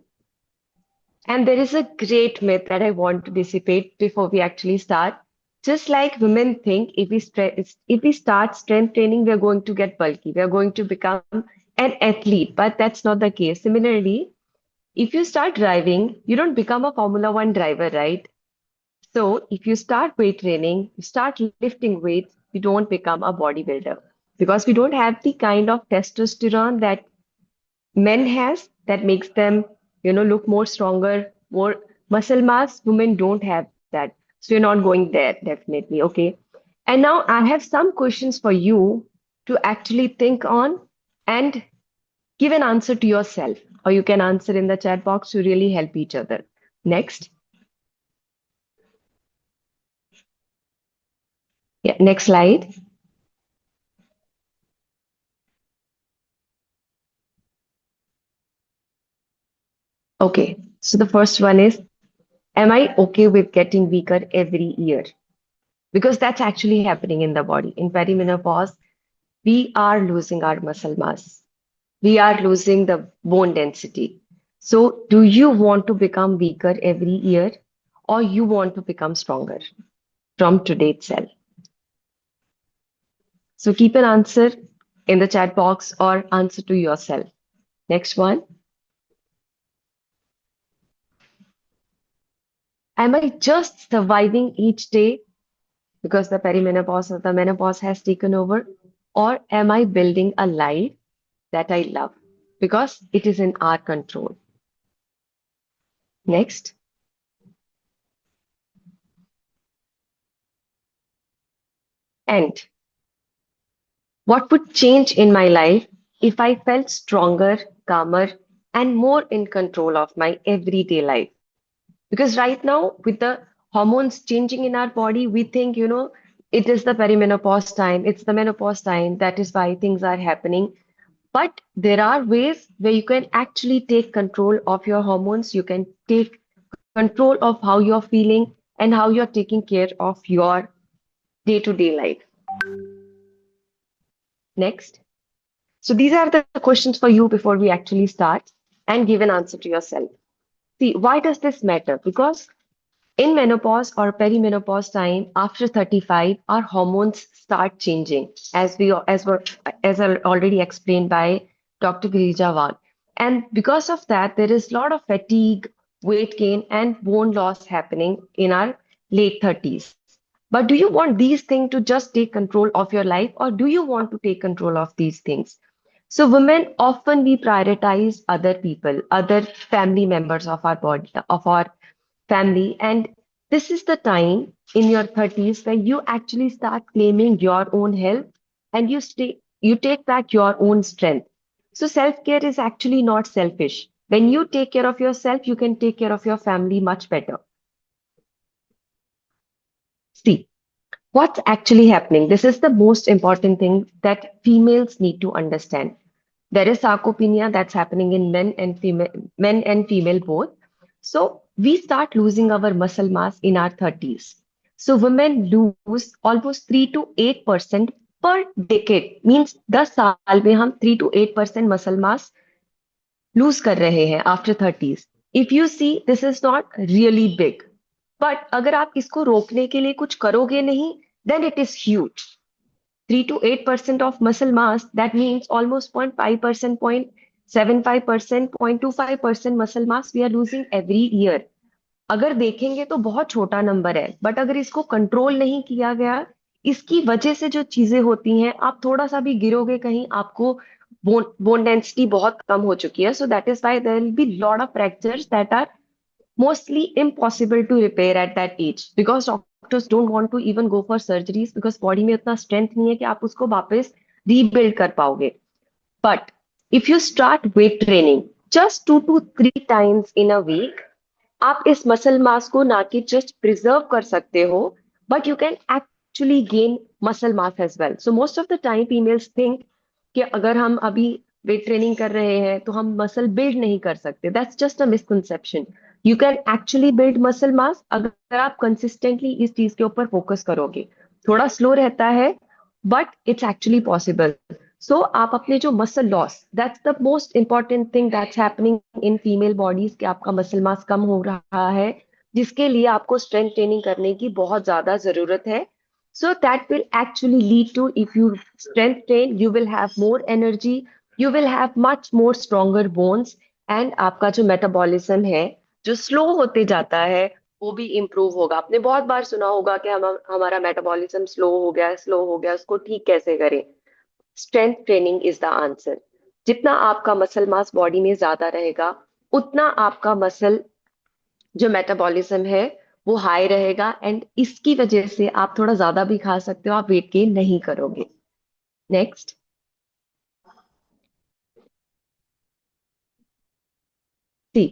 And there is a great myth that I want to dissipate before we actually start. Just like women think if we start strength training, we are going to get bulky, we are going to become an athlete, but that's not the case. Similarly, if you start driving, you don't become a Formula One driver, right? So if you start weight training, you start lifting weights, you don't become a bodybuilder, because we don't have the kind of testosterone that men has that makes them, look more stronger, more muscle mass. Women don't have that. So you're not going there, definitely. Okay. And now I have some questions for you to actually think on and give an answer to yourself, or you can answer in the chat box to really help each other. Next. Yeah, next slide. Okay, so the first one is, am I okay with getting weaker every year? Because that's actually happening in the body. In perimenopause, we are losing our muscle mass. We are losing the bone density. So, do you want to become weaker every year, or you want to become stronger from today itself? So, keep an answer in the chat box or answer to yourself. Next one. Am I just surviving each day because the perimenopause or the menopause has taken over? Or am I building a life that I love because it is in our control? Next. And what would change in my life if I felt stronger, calmer, and more in control of my everyday life? Because right now, with the hormones changing in our body, we think, it is the perimenopause time, it's the menopause time. That is why things are happening. But there are ways where you can actually take control of your hormones. You can take control of how you're feeling and how you're taking care of your day-to-day life. Next. So these are the questions for you before we actually start and give an answer to yourself. See, why does this matter? Because in menopause or perimenopause time, after 35, our hormones start changing, as I already explained by Dr. Girija Wag. And because of that, there is a lot of fatigue, weight gain, and bone loss happening in our late 30s. But do you want these things to just take control of your life, or do you want to take control of these things? So women often we prioritize other people, other family members of our body, of our family. And this is the time in your 30s where you actually start claiming your own health and you take back your own strength. So self-care is actually not selfish. When you take care of yourself, you can take care of your family much better. See, what's actually happening? This is the most important thing that females need to understand. There is sarcopenia that's happening in men and female both. So we start losing our muscle mass in our 30s. So women lose almost 3 to 8% per decade. Means 10 साल में हम 3 to 8% muscle mass lose कर रहे हैं after 30s. If you see, this is not really big. But अगर आप इसको रोकने के लिए कुछ करोगे नहीं, then it is huge. 3 to 8% of muscle mass, that means almost 0.5%, 0.75%, 0.25% muscle mass we are losing every year. अगर देखेंगे तो बहुत छोटा नंबर है, बट अगर इसको कंट्रोल नहीं किया गया, इसकी वजह से जो चीजें होती हैं, आप थोड़ा सा भी गिरोगे कहीं, आपको बोन डेंसिटी बहुत कम हो चुकी है. So that is why there will be lot of fractures that are mostly impossible to repair at that age because doctors don't want to even go for surgeries because body में उतना strength नहीं है कि आप उसको वापस rebuild कर पाओगे. But if you start weight training just 2 to 3 times in a week, आप इस muscle mass को ना कि just preserve कर सकते हो, but you can actually gain muscle mass as well. So most of the time females think कि अगर हम अभी वेट ट्रेनिंग कर रहे हैं तो हम मसल बिल्ड नहीं कर सकते. That's just a misconception. You can actually build muscle mass अगर आप कंसिस्टेंटली इस चीज के ऊपर फोकस करोगे. थोड़ा स्लो रहता है बट इट्स एक्चुअली पॉसिबल. सो आप अपने जो muscle loss, that's the most important thing that's happening in female bodies कि आपका मसल मास कम हो रहा है, जिसके लिए आपको स्ट्रेंथ ट्रेनिंग करने की बहुत ज्यादा जरूरत है. So that will actually lead to, if you strength train, you will have more energy, you will have much more stronger bones, and आपका जो मेटाबॉलिज्म है जो स्लो होते जाता है वो भी इम्प्रूव होगा. आपने बहुत बार सुना होगा कि हमारा मेटाबॉलिज्म स्लो हो गया, उसको ठीक कैसे करें? Strength training is the answer. जितना आपका मसल मास बॉडी में ज्यादा रहेगा, उतना आपका मसल जो मेटाबॉलिज्म है वो हाई रहेगा, एंड इसकी वजह से आप थोड़ा ज्यादा भी खा सकते हो, आप वेट गेन नहीं करोगे. Next. See,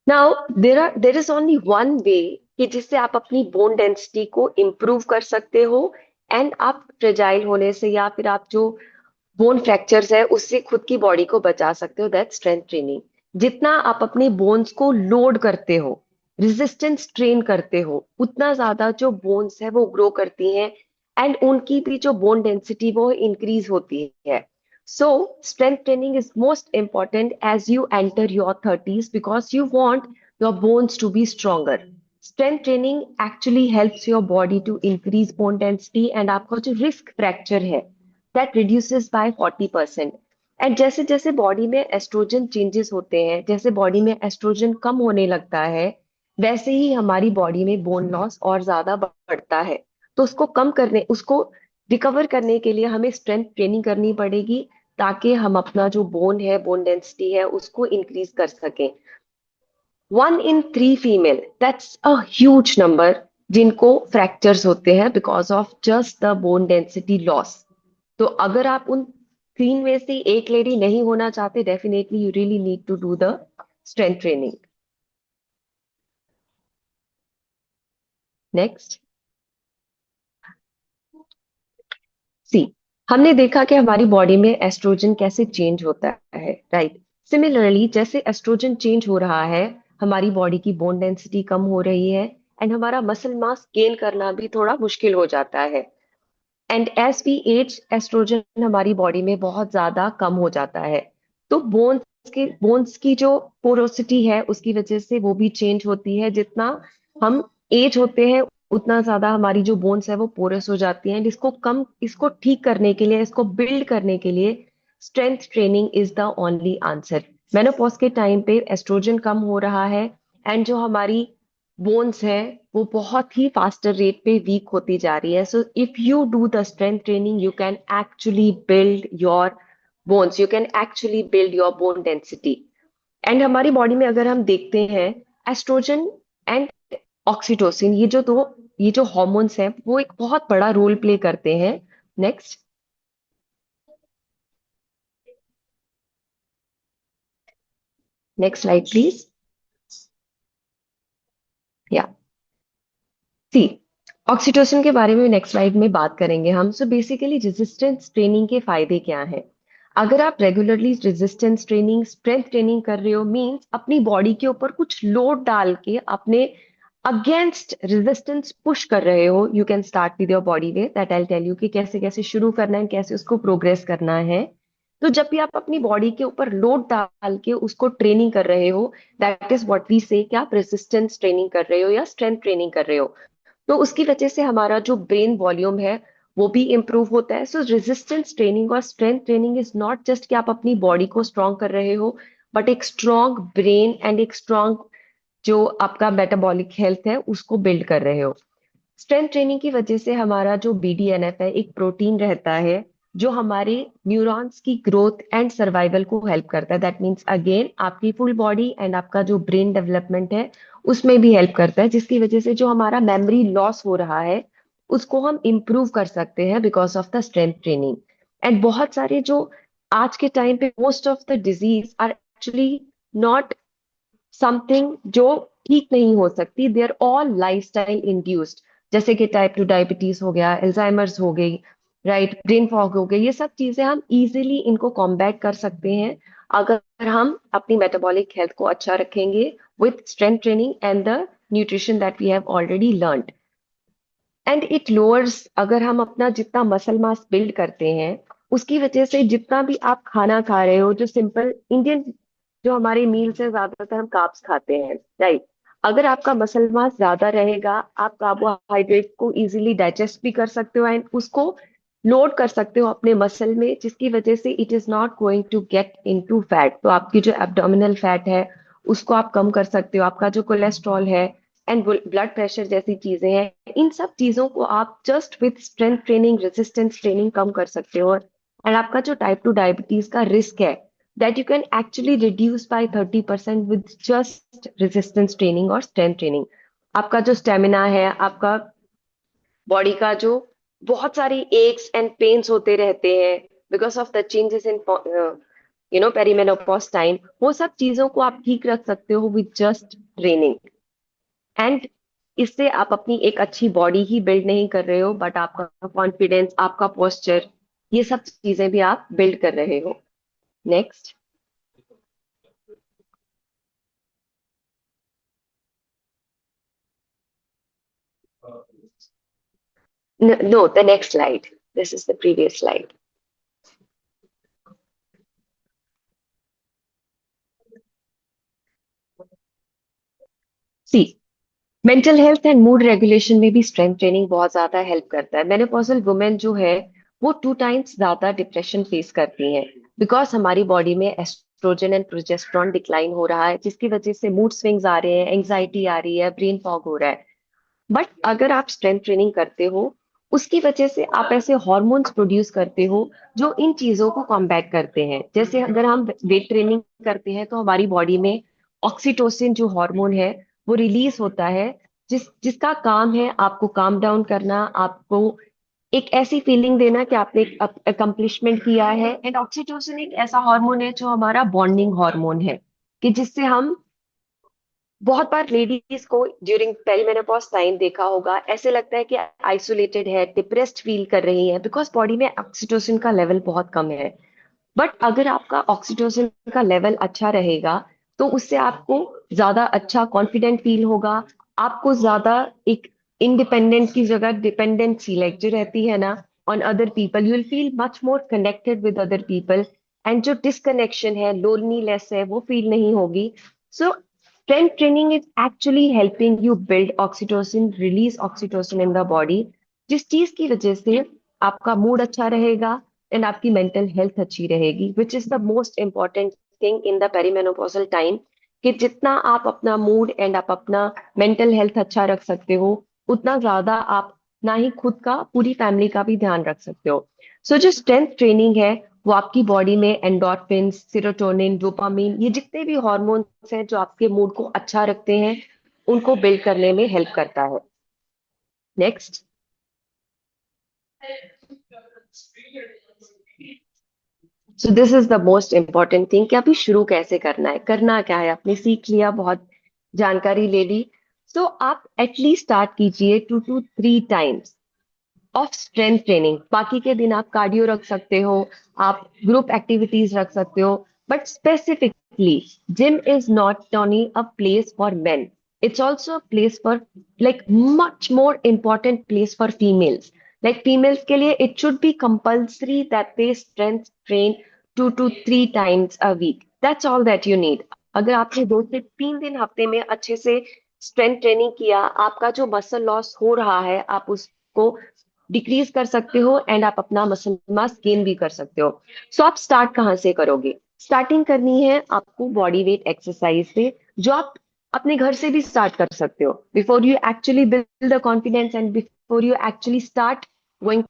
now there is only one way कि जिससे आप अपनी बोन डेंसिटी को इम्प्रूव कर सकते हो एंड आप फ्रेजाइल होने से या फिर आप जो बोन फ्रैक्चर्स है उससे खुद की बॉडी को बचा सकते हो. That strength training. जितना आप अपने बोन्स को लोड करते हो, रेजिस्टेंस ट्रेन करते हो, उतना ज्यादा जो बोन्स है वो ग्रो करती हैं, एंड उनकी भी जो बोन डेंसिटी वो इंक्रीज होती है. So strength training is most important as you enter your thirties because you want your bones to be stronger. Strength training actually helps your body to increase bone density, and आपका जो risk fracture है that reduces by 40%. And जैसे जैसे body में oestrogen changes होते हैं, जैसे body में एस्ट्रोजन कम होने लगता है, वैसे ही हमारी बॉडी में बोन लॉस और ज्यादा बढ़ता है. तो उसको रिकवर करने के लिए हमें स्ट्रेंथ ट्रेनिंग करनी पड़ेगी, ताकि हम अपना जो बोन है, बोन डेंसिटी है, उसको इंक्रीज कर सकें. 1 in 3 female, that's a huge number, जिनको फ्रैक्चर्स होते हैं because of just the bone density loss. तो अगर आप उन 3 में से एक लेडी नहीं होना चाहते, definitely you really need to do the strength training. Next, see, हमने देखा कि हमारी बॉडी में एस्ट्रोजन कैसे चेंज होता है, राइट. सिमिलरली जैसे एस्ट्रोजन चेंज हो रहा है, हमारी बॉडी की बोन डेंसिटी कम हो रही है, एंड हमारा मसल मास गेन करना भी थोड़ा मुश्किल हो जाता है. And as we age, estrogen हमारी बॉडी में बहुत ज्यादा कम हो जाता है. तो बोन्स की जो पोरोसिटी है उसकी वजह से वो भी चेंज होती है. जितना हम एज होते हैं उतना ज्यादा हमारी जो बोन्स है वो पोरस हो जाती हैं. इसको ठीक करने के लिए, इसको बिल्ड करने के लिए strength training is the only answer. Menopause के टाइम पे एस्ट्रोजन कम हो रहा है, एंड जो हमारी बोन्स है वो बहुत ही फास्टर रेट पे वीक होती जा रही है. So if you do the strength training, you can actually build your bones, you can actually build your bone density. And हमारी बॉडी में अगर हम देखते हैं, एस्ट्रोजन एंड ऑक्सीटोसिन, ये जो हॉर्मोन्स हैं वो एक बहुत बड़ा रोल प्ले करते हैं. Next, next slide please. या, सी, ऑक्सीटोसिन के बारे में नेक्स्ट स्लाइड में बात करेंगे हम. सो बेसिकली रेजिस्टेंस ट्रेनिंग के फायदे क्या हैं? अगर आप regularly resistance training, strength training कर रहे हो, मींस अपनी बॉडी के ऊपर कुछ लोड डाल के अपने अगेंस्ट रेजिस्टेंस पुश कर रहे हो, you can start with your body weight, that I tell you कि कैसे कैसे शुरू करना है, कैसे उसको प्रोग्रेस करना है. तो जब भी आप अपनी बॉडी के ऊपर लोड डाल के उसको ट्रेनिंग कर रहे हो, दैट इज व्हाट वी से कि आप रेजिस्टेंस ट्रेनिंग कर रहे हो या स्ट्रेंथ ट्रेनिंग कर रहे हो. तो उसकी वजह से हमारा जो ब्रेन वॉल्यूम है वो भी इंप्रूव होता है. सो रेजिस्टेंस ट्रेनिंग और strength training is not just कि आप अपनी बॉडी को स्ट्रांग कर रहे हो, बट एक स्ट्रांग ब्रेन एंड एक स्ट्रांग जो आपका मेटाबॉलिक हेल्थ है उसको बिल्ड कर रहे हो. स्ट्रेंथ ट्रेनिंग की वजह से हमारा जो BDNF है, एक प्रोटीन रहता है जो हमारे न्यूरॉन्स की ग्रोथ एंड सर्वाइवल को हेल्प करता है. दैट मीन्स अगेन आपकी फुल बॉडी एंड आपका जो ब्रेन डेवलपमेंट है उसमें भी हेल्प करता है, जिसकी वजह से जो हमारा मेमोरी लॉस हो रहा है उसको हम इम्प्रूव कर सकते हैं because of the strength training. And बहुत सारे जो आज के टाइम पे most of the disease are actually not something जो ठीक नहीं हो सकती, they are all lifestyle induced. जैसे कि टाइप 2 डायबिटीज हो गया, एल्जाइमर्स हो गई, राइट, ब्रेन फॉग हो गई. ये सब चीजें हम इजीली इनको कॉम्बैट कर सकते हैं अगर हम अपनी मेटाबॉलिक हेल्थ को अच्छा रखेंगे with strength training and the nutrition that we have already learned. And it lowers, अगर हम अपना जितना मसल मास बिल्ड करते हैं उसकी वजह से जितना भी आप खाना खा रहे हो, जो सिंपल इंडियन जो हमारे मील्स है, ज्यादातर हम कार्ब्स खाते हैं, राइट. अगर आपका मसल मास ज्यादा रहेगा, आप कार्बोहाइड्रेट को इजीली डाइजेस्ट भी कर सकते हो एंड उसको लोड कर सकते हो अपने मसल में, जिसकी वजह से it is not going to get into fat. तो आपकी जो एब्डोमिनल फैट है उसको आप कम कर सकते हो. आपका जो कोलेस्ट्रॉल है एंड ब्लड प्रेशर जैसी चीजें हैं, इन सब चीजों को आप just with strength training, resistance training कम कर सकते हो. एंड आपका जो टाइप 2 डायबिटीज का रिस्क है, that you can actually reduce by 30% with just resistance training और strength training. आपका जो स्टेमिना है, आपका बॉडी का जो बहुत सारी एक्स एंड पेन्स होते रहते हैं because of the changes in perimenopause time, वो सब चीजों को आप ठीक रख सकते हो विद जस्ट ट्रेनिंग. एंड इससे आप अपनी एक अच्छी बॉडी ही बिल्ड नहीं कर रहे हो, बट आपका कॉन्फिडेंस, आपका पोस्चर, ये सब चीजें भी आप बिल्ड कर रहे हो. Next, No, no, the next slide. This is the previous slide. See, mental health and mood regulation में भी स्ट्रेंथ ट्रेनिंग बहुत ज्यादा हेल्प करता है। मेनोपॉजल वुमेन जो है वो 2 टाइम्स ज्यादा डिप्रेशन फेस करती हैं, बिकॉज हमारी बॉडी में एस्ट्रोजन एंड प्रोजेस्टेरॉन डिक्लाइन हो रहा है, जिसकी वजह से मूड स्विंग्स आ रहे हैं, एंग्जाइटी आ रही है, ब्रेन फॉग हो रहा है। बट अगर आप स्ट्रेंथ ट्रेनिंग करते हो, उसकी वजह से आप ऐसे हॉर्मोन्स प्रोड्यूस करते हो जो इन चीजों को कॉम्बैट करते हैं। जैसे अगर हम वेट ट्रेनिंग करते हैं तो हमारी बॉडी में ऑक्सीटोसिन जो हार्मोन है वो रिलीज होता है, जिसका काम है आपको काम डाउन करना, आपको एक ऐसी फीलिंग देना कि आपने एक अकम्प्लिशमेंट किया है। एंड ऑक्सीटोसिन एक ऐसा हार्मोन है जो हमारा बॉन्डिंग हार्मोन है, कि जिससे हम बहुत बार लेडीज को ड्यूरिंग पेरीमेनोपॉज टाइम देखा होगा, ऐसे लगता है कि आइसोलेटेड है, डिप्रेस्ड फील कर रही है, बिकॉज बॉडी में ऑक्सीटोसिन का लेवल बहुत कम है। बट अगर आपका ऑक्सीटोसिन का लेवल अच्छा रहेगा तो उससे आपको ज्यादा अच्छा कॉन्फिडेंट फील होगा, आपको ज्यादा एक इंडिपेंडेंट की जगह डिपेंडेंसी लाइक जो रहती है ना on other people, you will feel much more connected with other people. And जो डिसकनेक्शन है, लोनलीनेस है, वो फील नहीं होगी। सो strength training is actually helping you build oxytocin, release oxytocin in the body, जिस चीज की वजह से आपका मूड अच्छा रहेगा एंड आपकी मेंटल हेल्थ अच्छी रहेगी, which is the most important thing in the perimenopausal time. कि जितना आप अपना मूड एंड आप अपना मेंटल हेल्थ अच्छा रख सकते हो, उतना ज्यादा आप ना ही खुद का, पूरी फैमिली का भी ध्यान रख सकते हो। सो जो स्ट्रेंथ ट्रेनिंग है वो आपकी बॉडी में एंडोर्फिन, सेरोटोनिन, डोपामिन, ये जितने भी हॉर्मोन्स हैं जो आपके मूड को अच्छा रखते हैं, उनको बिल्ड करने में हेल्प करता है। Next. So this is the most important thing कि अभी शुरू कैसे करना है, करना क्या है। आपने सीख लिया, बहुत जानकारी ले ली। सो आप एटलीस्ट स्टार्ट कीजिए 2 to 3 times of strength training. बाकी के दिन आप कार्डियो रख सकते हो, आप ग्रुप एक्टिविटीज रख सकते हो, but specifically gym is not only a place for men, it's also a place for like much more important place for females. Like females के लिए it should be compulsory that they strength train 2 to 3 times a week, that's all that you need. अगर आपने 2 से 3 दिन हफ्ते में अच्छे से स्ट्रेंथ ट्रेनिंग किया, आपका जो मसल लॉस हो रहा है आप उसको डिक्रीज कर सकते हो एंड आप अपना मसल मास गेन भी कर सकते हो। सो आप स्टार्ट कहाँ से करोगे? स्टार्टिंग करनी है आपको बॉडी वेट एक्सरसाइज से, जो आप अपने घर से भी स्टार्ट कर सकते हो। Before you actually build the confidence and before you actually start going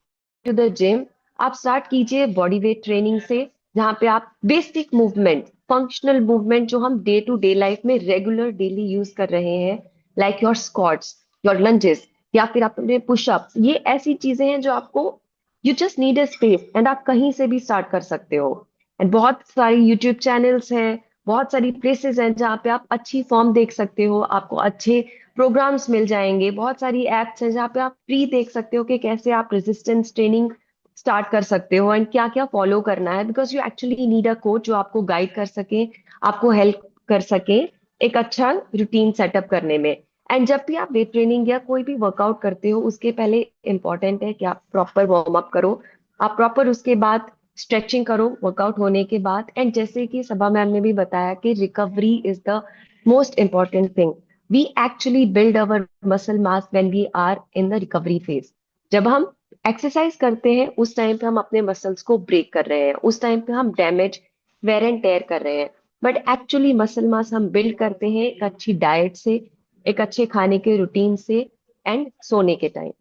to the gym, आप स्टार्ट कीजिए बॉडी वेट ट्रेनिंग से, जहाँ पे आप बेसिक मूवमेंट, फंक्शनल मूवमेंट जो हम डे टू डे लाइफ में रेगुलर डेली यूज कर रहे हैं, like your squats, your lunges, या फिर अपने पुशअप, ये ऐसी चीजें हैं जो आपको, you just need a space and आप कहीं से भी स्टार्ट कर सकते हो। एंड बहुत सारी यूट्यूब चैनल्स हैं, बहुत सारी प्लेसेस हैं जहाँ पे आप अच्छी फॉर्म देख सकते हो, आपको अच्छे प्रोग्राम्स मिल जाएंगे। बहुत सारी एप्स हैं जहाँ पे आप फ्री देख सकते हो कि कैसे आप रेजिस्टेंस ट्रेनिंग स्टार्ट कर सकते हो एंड क्या क्या फॉलो करना है, because you actually need a coach जो आपको गाइड कर सके, आपको हेल्प कर सके एक अच्छा रूटीन सेटअप करने में। एंड जब भी आप वेट ट्रेनिंग या कोई भी वर्कआउट करते हो, उसके पहले इंपॉर्टेंट है कि आप प्रॉपर वार्म अप करो, आप प्रॉपर उसके बाद स्ट्रेचिंग करो वर्कआउट होने के बाद। एंड जैसे कि सभा मैम ने भी बताया कि recovery is the most important thing. We actually build our muscle mass when we are in the recovery phase. जब हम एक्सरसाइज करते हैं उस टाइम पे हम अपने मसल्स को ब्रेक कर रहे हैं, उस टाइम पे हम डैमेज, वेर एंड टेयर कर रहे हैं। बट एक्चुअली मसल मास हम बिल्ड करते हैं एक अच्छी डाइट से, एक अच्छे खाने के रूटीन से एंड सोने के time.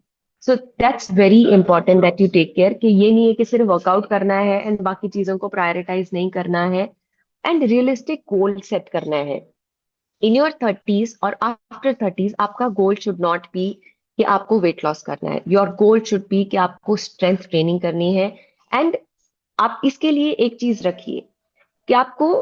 So that's very important that you take care, कि ये नहीं है कि सिर्फ वर्कआउट करना है एंड बाकी चीजों को प्रायोरिटाइज नहीं करना है। एंड रियलिस्टिक गोल सेट करना है इन योर 30s और आफ्टर 30s। आपका गोल शुड नॉट बी कि आपको वेट लॉस करना है, योर गोल शुड बी कि आपको स्ट्रेंथ ट्रेनिंग करनी है। एंड आप इसके लिए एक चीज रखिए कि आपको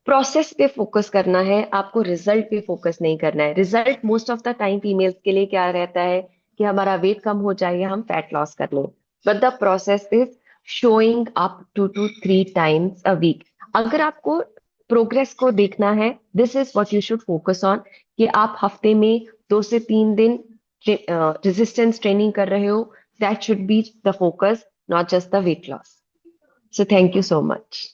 प्रोसेस पे फोकस करना है, आपको रिजल्ट पे फोकस नहीं करना है। Result most of the time females के लिए क्या रहता है कि हमारा वेट कम हो जाए या हम फैट लॉस कर लें, but the process is showing up 2 to 3 times a week. अगर आपको प्रोग्रेस को देखना है, this is what you should focus on, कि आप हफ्ते में 2 से 3 दिन resistance training कर रहे हो, that should be the focus, not just the weight loss. So thank you so much.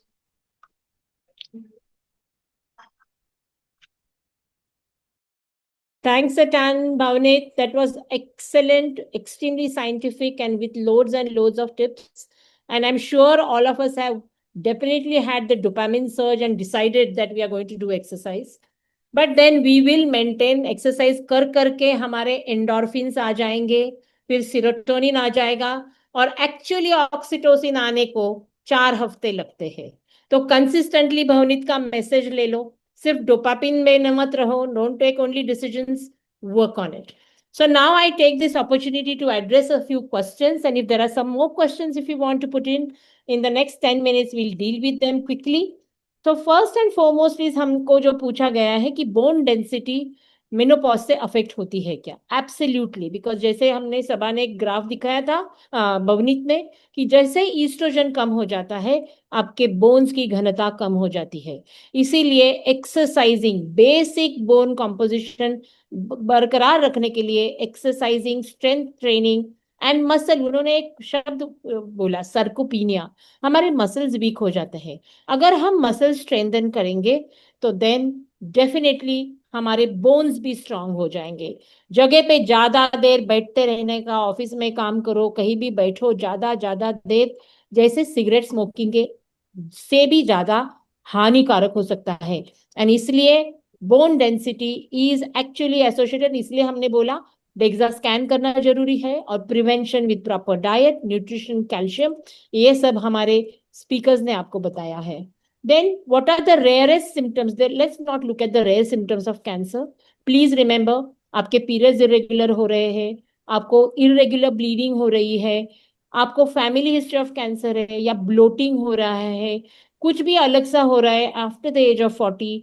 Thanks a ton, Bhavneet. That was excellent, extremely scientific, and with loads and loads of tips. And I'm sure all of us have definitely had the dopamine surge and decided that we are going to do exercise. But then we will maintain exercise कर करके हमारे endorphins आ जाएंगे, फिर serotonin आ जाएगा, और actually oxytocin आने को 4 हफ्ते लगते हैं. तो consistently भवनीत का मैसेज ले लो, सिर्फ डोपामिन में न मत रहो, don't take only decisions, work on it. So now I take this opportunity to address a few questions, and if there are some more questions if you want to put in the next 10 minutes, we'll deal with them quickly. तो first and foremost is हमको जो पूछा गया है कि bone density menopause से affect होती है क्या? एब्सोल्युटली, बिकॉज जैसे हमने सभा ने एक ग्राफ दिखाया था भवनीत ने, कि जैसे ईस्ट्रोजन कम हो जाता है आपके बोन्स की घनता कम हो जाती है. इसीलिए एक्सरसाइजिंग, बेसिक बोन कॉम्पोजिशन बरकरार रखने के लिए exercising, strength training and muscle, उन्होंने एक शब्द बोला सर्कोपीनिया, हमारे मसल्स वीक हो जाते हैं. अगर हम मसल स्ट्रेंथन करेंगे तो देन डेफिनेटली हमारे बोन्स भी स्ट्रांग हो जाएंगे. जगह पे ज्यादा देर बैठते रहने का, ऑफिस में काम करो, कहीं भी बैठो ज्यादा देर, जैसे सिगरेट स्मोकिंग के से भी ज्यादा हानिकारक हो सकता है. एंड इसलिए bone density is actually associated, इसलिए हमने बोला डेक्सा स्कैन करना जरूरी है, और prevention with proper diet, nutrition, calcium, ये सब हमारे स्पीकर्स ने आपको बताया है. Then what are the rarest symptoms? Let's not look at the rare symptoms of cancer. Please remember, आपके periods irregular हो रहे हैं, आपको irregular bleeding हो रही है, आपको family history of cancer है, या bloating हो रहा है, कुछ भी अलग सा हो रहा है after the age of 40,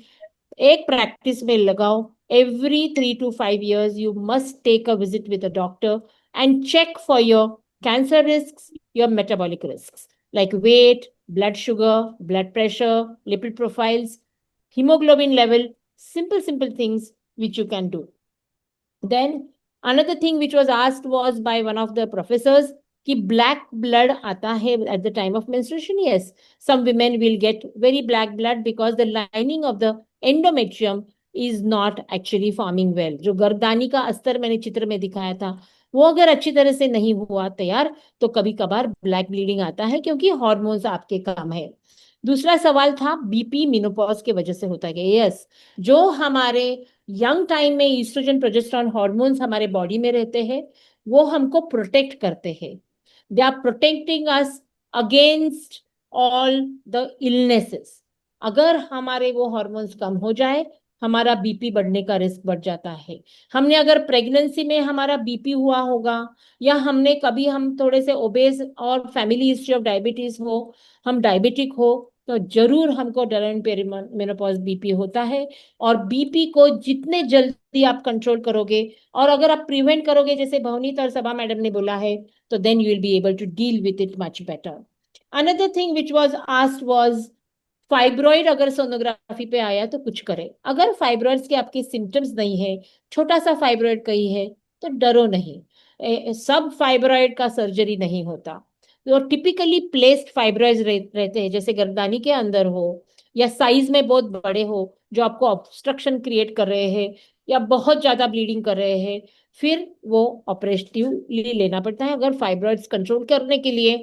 एक practice में लगाओ. Every 3 to 5 years, you must take a visit with a doctor and check for your cancer risks, your metabolic risks, like weight, blood sugar, blood pressure, lipid profiles, hemoglobin level, simple things which you can do. Then another thing which was asked was by one of the professors कि black blood आता है at the time of menstruation. Yes, some women will get very black blood because the lining of the endometrium is not actually forming well. जो गर्दानी का अस्तर मैंने चित्र में दिखाया था, वो अगर अच्छी तरह से नहीं हुआ तैयार तो कभी कभार ब्लैक ब्लीडिंग आता है, क्योंकि हार्मोन्स आपके कम है. दूसरा सवाल था बीपी मेनोपॉज के वजह से होता है. यस, जो हमारे यंग टाइम में ईस्ट्रोजन प्रोजेस्टेरॉन हार्मोन्स हमारे बॉडी में रहते हैं, वो हमको प्रोटेक्ट करते हैं. They are protecting us against all the illnesses. अगर हमारे वो हार्मोन्स कम हो जाए, हमारा बीपी बढ़ने का रिस्क बढ़ जाता है. हमने अगर प्रेगनेंसी में हमारा बीपी हुआ होगा, या हमने कभी हम थोड़े से ओबेस और फैमिली हिस्ट्री ऑफ डायबिटीज हो, हम डायबिटिक हो, तो जरूर हमको ड्यूरिंग पेरीमेनोपॉज बीपी होता है. और बीपी को जितने जल्दी आप कंट्रोल करोगे, और अगर आप प्रिवेंट करोगे जैसे भवनीत और सभा मैडम ने बोला है, तो then you will be able to deal with it much better. Another thing which was asked was fibroid. अगर सोनोग्राफी पे आया तो कुछ करें. अगर फाइब्रॉइड्स के आपके सिम्टम्स नहीं है, छोटा सा फाइब्रॉइड कहीं है, तो डरो नहीं. सब फाइब्रॉइड का सर्जरी नहीं होता. तो टिपिकली प्लेस्ड फाइब्रॉइड्स रहते हैं, जैसे गर्दानी के अंदर हो, या साइज में बहुत बड़े हो, जो आपको ऑब्स्ट्रक्शन क्रिएट कर रहे हैं, या बहुत ज्यादा ब्लीडिंग कर रहे हैं, फिर वो ऑपरेटिवली लेना पड़ता है. अगर फाइब्रॉइड्स कंट्रोल करने के लिए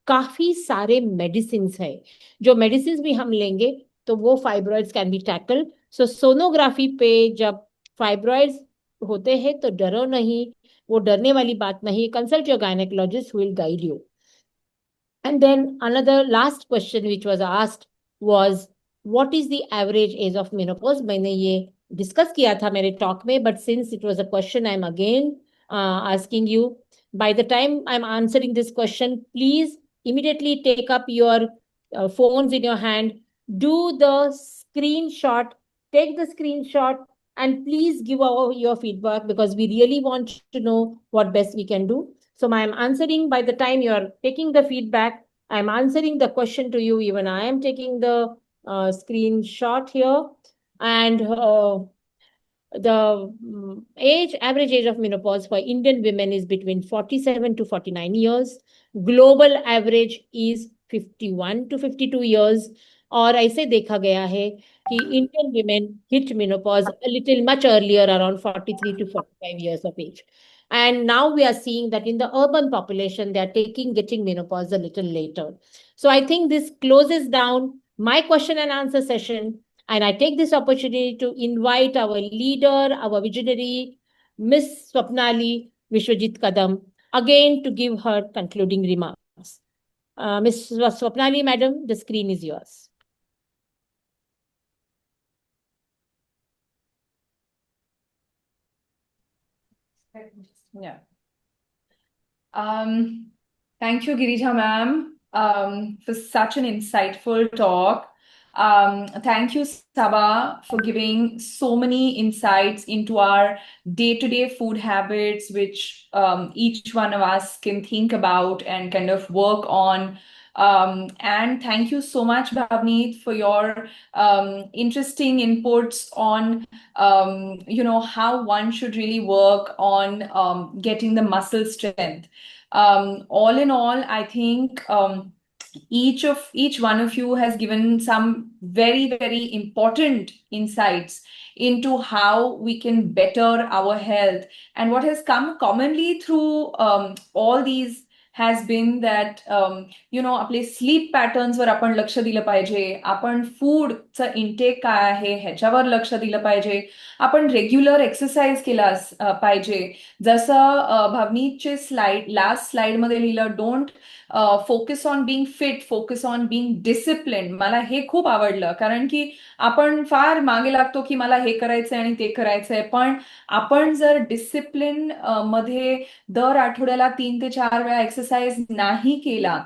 काफी सारे मेडिसिन है, जो मेडिसिन भी हम लेंगे तो वो fibroids can be tackle. So sonography पे जब फाइब्रॉइड्स होते हैं तो डरो नहीं, वो डरने वाली बात नहीं. Consult your gynaecologist, will guide you. And then another last question which was asked was, what is the average age of menopause? मैंने ये डिस्कस किया था मेरे टॉक में, but since it was a question, I'm again asking you. By the time I'm answering this question, please immediately take up your phones in your hand, do the screenshot, take the screenshot, and please give your feedback, because we really want to know what best we can do. So I'm answering by the time you're taking the feedback. I'm answering the question to you. Even I am taking the screenshot here. And The average age of menopause for Indian women is between 47 to 49 years. Global average is 51 to 52 years. और ऐसे देखा गया है कि Indian women hit menopause a little much earlier, around 43 to 45 years of age. And now we are seeing that in the urban population, they are getting menopause a little later. So I think this closes down my question and answer session. And I take this opportunity to invite our leader, our visionary, Miss Swapnali Vishwajit Kadam, again to give her concluding remarks. Miss Swapnali, madam, the screen is yours. Yeah. Thank you, Girija ma'am, for such an insightful talk. Thank you, Sabha, for giving so many insights into our day-to-day food habits, which each one of us can think about and kind of work on. And thank you so much, Bhavneet, for your interesting inputs on how one should really work on getting the muscle strength. All in all, I think each one of you has given some very, very important insights into how we can better our health. And what has come commonly through all these has been that आपले sleep पॅटर्न्सवर आपण लक्ष दिलं पाहिजे, आपण फूडचं intake काय आहे ह्याच्यावर लक्ष दिलं पाहिजे, आपण रेग्युलर एक्सरसाइज केला पाहिजे. जसं भावनीचे लास्ट स्लाइडमध्ये लिहिलं, don't focus on being fit, focus on being discipline. मला हे खूप आवडलं, कारण की आपण फार मागे लागतो की मला हे करायचंय आणि ते करायचंय, पण आपण जर डिसिप्लिन मध्ये दर आठवड्याला 3 ते 4 वेळा एक्सरसाइज नाही केला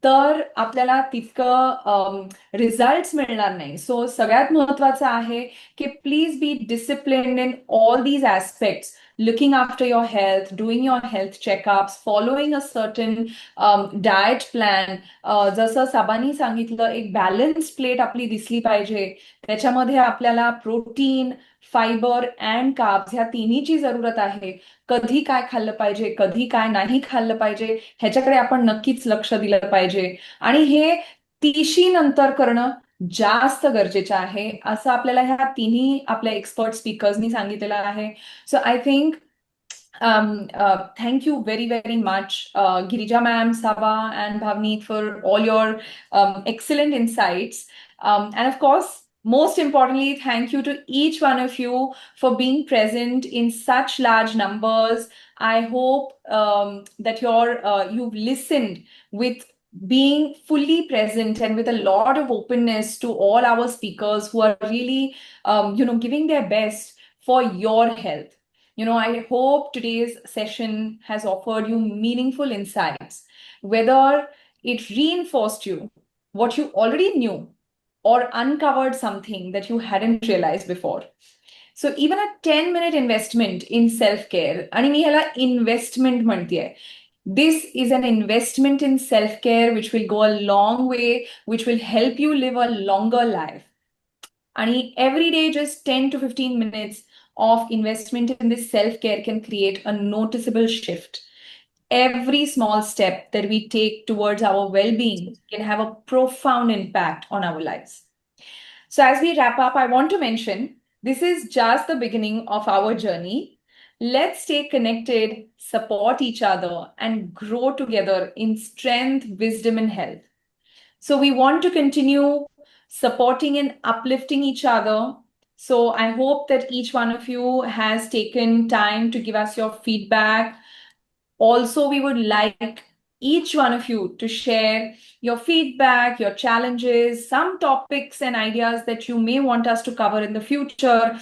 तर आपल्याला तितकं रिझल्ट्स मिळणार नाही. सो सगळ्यात महत्वाचं आहे की please be disciplined in all these aspects, looking after your health, doing your health checkups, following a certain diet plan. जसं साबानी सांगितलं, एक बॅलन्स प्लेट आपली दिसली पाहिजे. त्याच्यामध्ये आपल्याला प्रोटीन, फायबर अँड कार्ब्स ह्या तिन्हीची जरूरत आहे. कधी काय खाल्लं पाहिजे, कधी काय नाही खाल्लं पाहिजे, ह्याच्याकडे आपण नक्कीच लक्ष दिलं पाहिजे. आणि हे 30 नंतर करणं जास्त गरजेचं आहे, असं आपल्याला ह्या तिन्ही आपल्या एक्सपर्ट स्पीकर्सनी सांगितलेलं आहे. So I think thank you very, very much, Girija ma'am, Sabha, and Bhavneet, for all your excellent insights. And of course, most importantly, thank you to each one of you for being present in such large numbers. I hope that you've listened with being fully present and with a lot of openness to all our speakers who are really, giving their best for your health. I hope today's session has offered you meaningful insights, whether it reinforced you what you already knew or uncovered something that you hadn't realized before. So even a 10-minute investment in self-care, आणि मी ह्याला investment म्हणतेय, this is an investment in self-care which will go a long way, which will help you live a longer life. And every day, just 10 to 15 minutes of investment in this self-care can create a noticeable shift. Every small step that we take towards our well-being can have a profound impact on our lives. So as we wrap up, I want to mention, this is just the beginning of our journey. Let's stay connected, support each other, and grow together in strength, wisdom, and health. So we want to continue supporting and uplifting each other. So I hope that each one of you has taken time to give us your feedback. Also, we would like each one of you to share your feedback, your challenges, some topics and ideas that you may want us to cover in the future.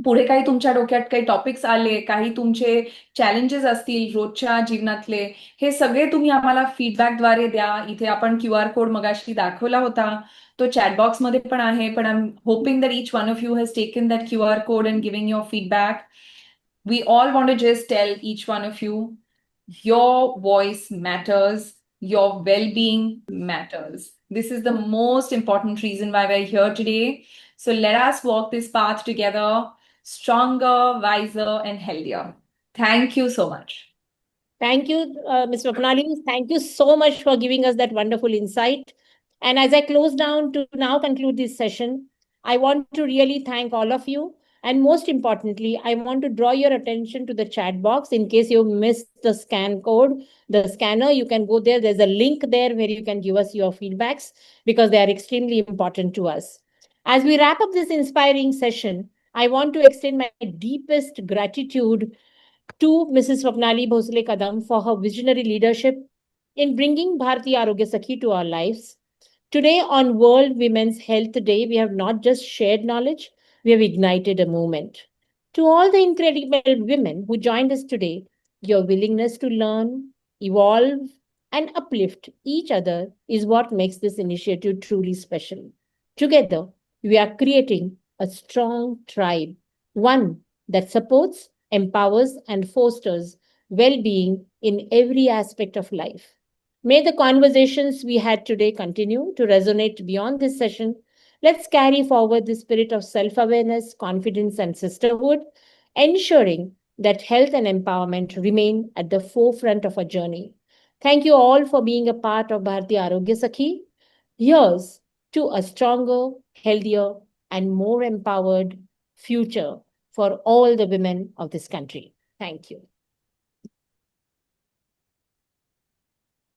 पुढे काही तुमच्या डोक्यात काही topics आले, काही तुमचे challenges असतील रोजच्या जीवनातले, हे सगळे तुम्ही आम्हाला फीडबॅकद्वारे द्या. इथे आपण QR कोड मगाशी दाखवला होता, तो चॅट बॉक्स मध्ये पण आहे. पण I am hoping that each one of you has taken that QR code and giving your feedback. We all want to just tell each one of you, your voice matters, your well-being matters. This is the most important reason why we're here today. So let us walk this path together. stronger, wiser, and healthier. Thank you so much. Thank you, Ms. Swapnali. Thank you so much for giving us that wonderful insight. And as I close down to now conclude this session, I want to really thank all of you. And most importantly, I want to draw your attention to the chat box in case you missed the scan code, the scanner. You can go there. There's a link there where you can give us your feedbacks because they are extremely important to us. As we wrap up this inspiring session, I want to extend my deepest gratitude to Mrs. Swapnali Bhosle Kadam for her visionary leadership in bringing Bharati Arogya Sakhi to our lives. Today, on World Women's Health Day, we have not just shared knowledge, we have ignited a movement. To all the incredible women who joined us today, your willingness to learn, evolve, and uplift each other is what makes this initiative truly special. Together, we are creating a strong tribe, one that supports, empowers, and fosters well being in every aspect of life. May the conversations we had today continue to resonate beyond this session. Let's carry forward the spirit of self awareness, confidence, and sisterhood, ensuring that health and empowerment remain at the forefront of our journey. Thank you all for being a part of Bharati Arogya Sakhi. Here's to a stronger, healthier, and more empowered future for all the women of this country. Thank you.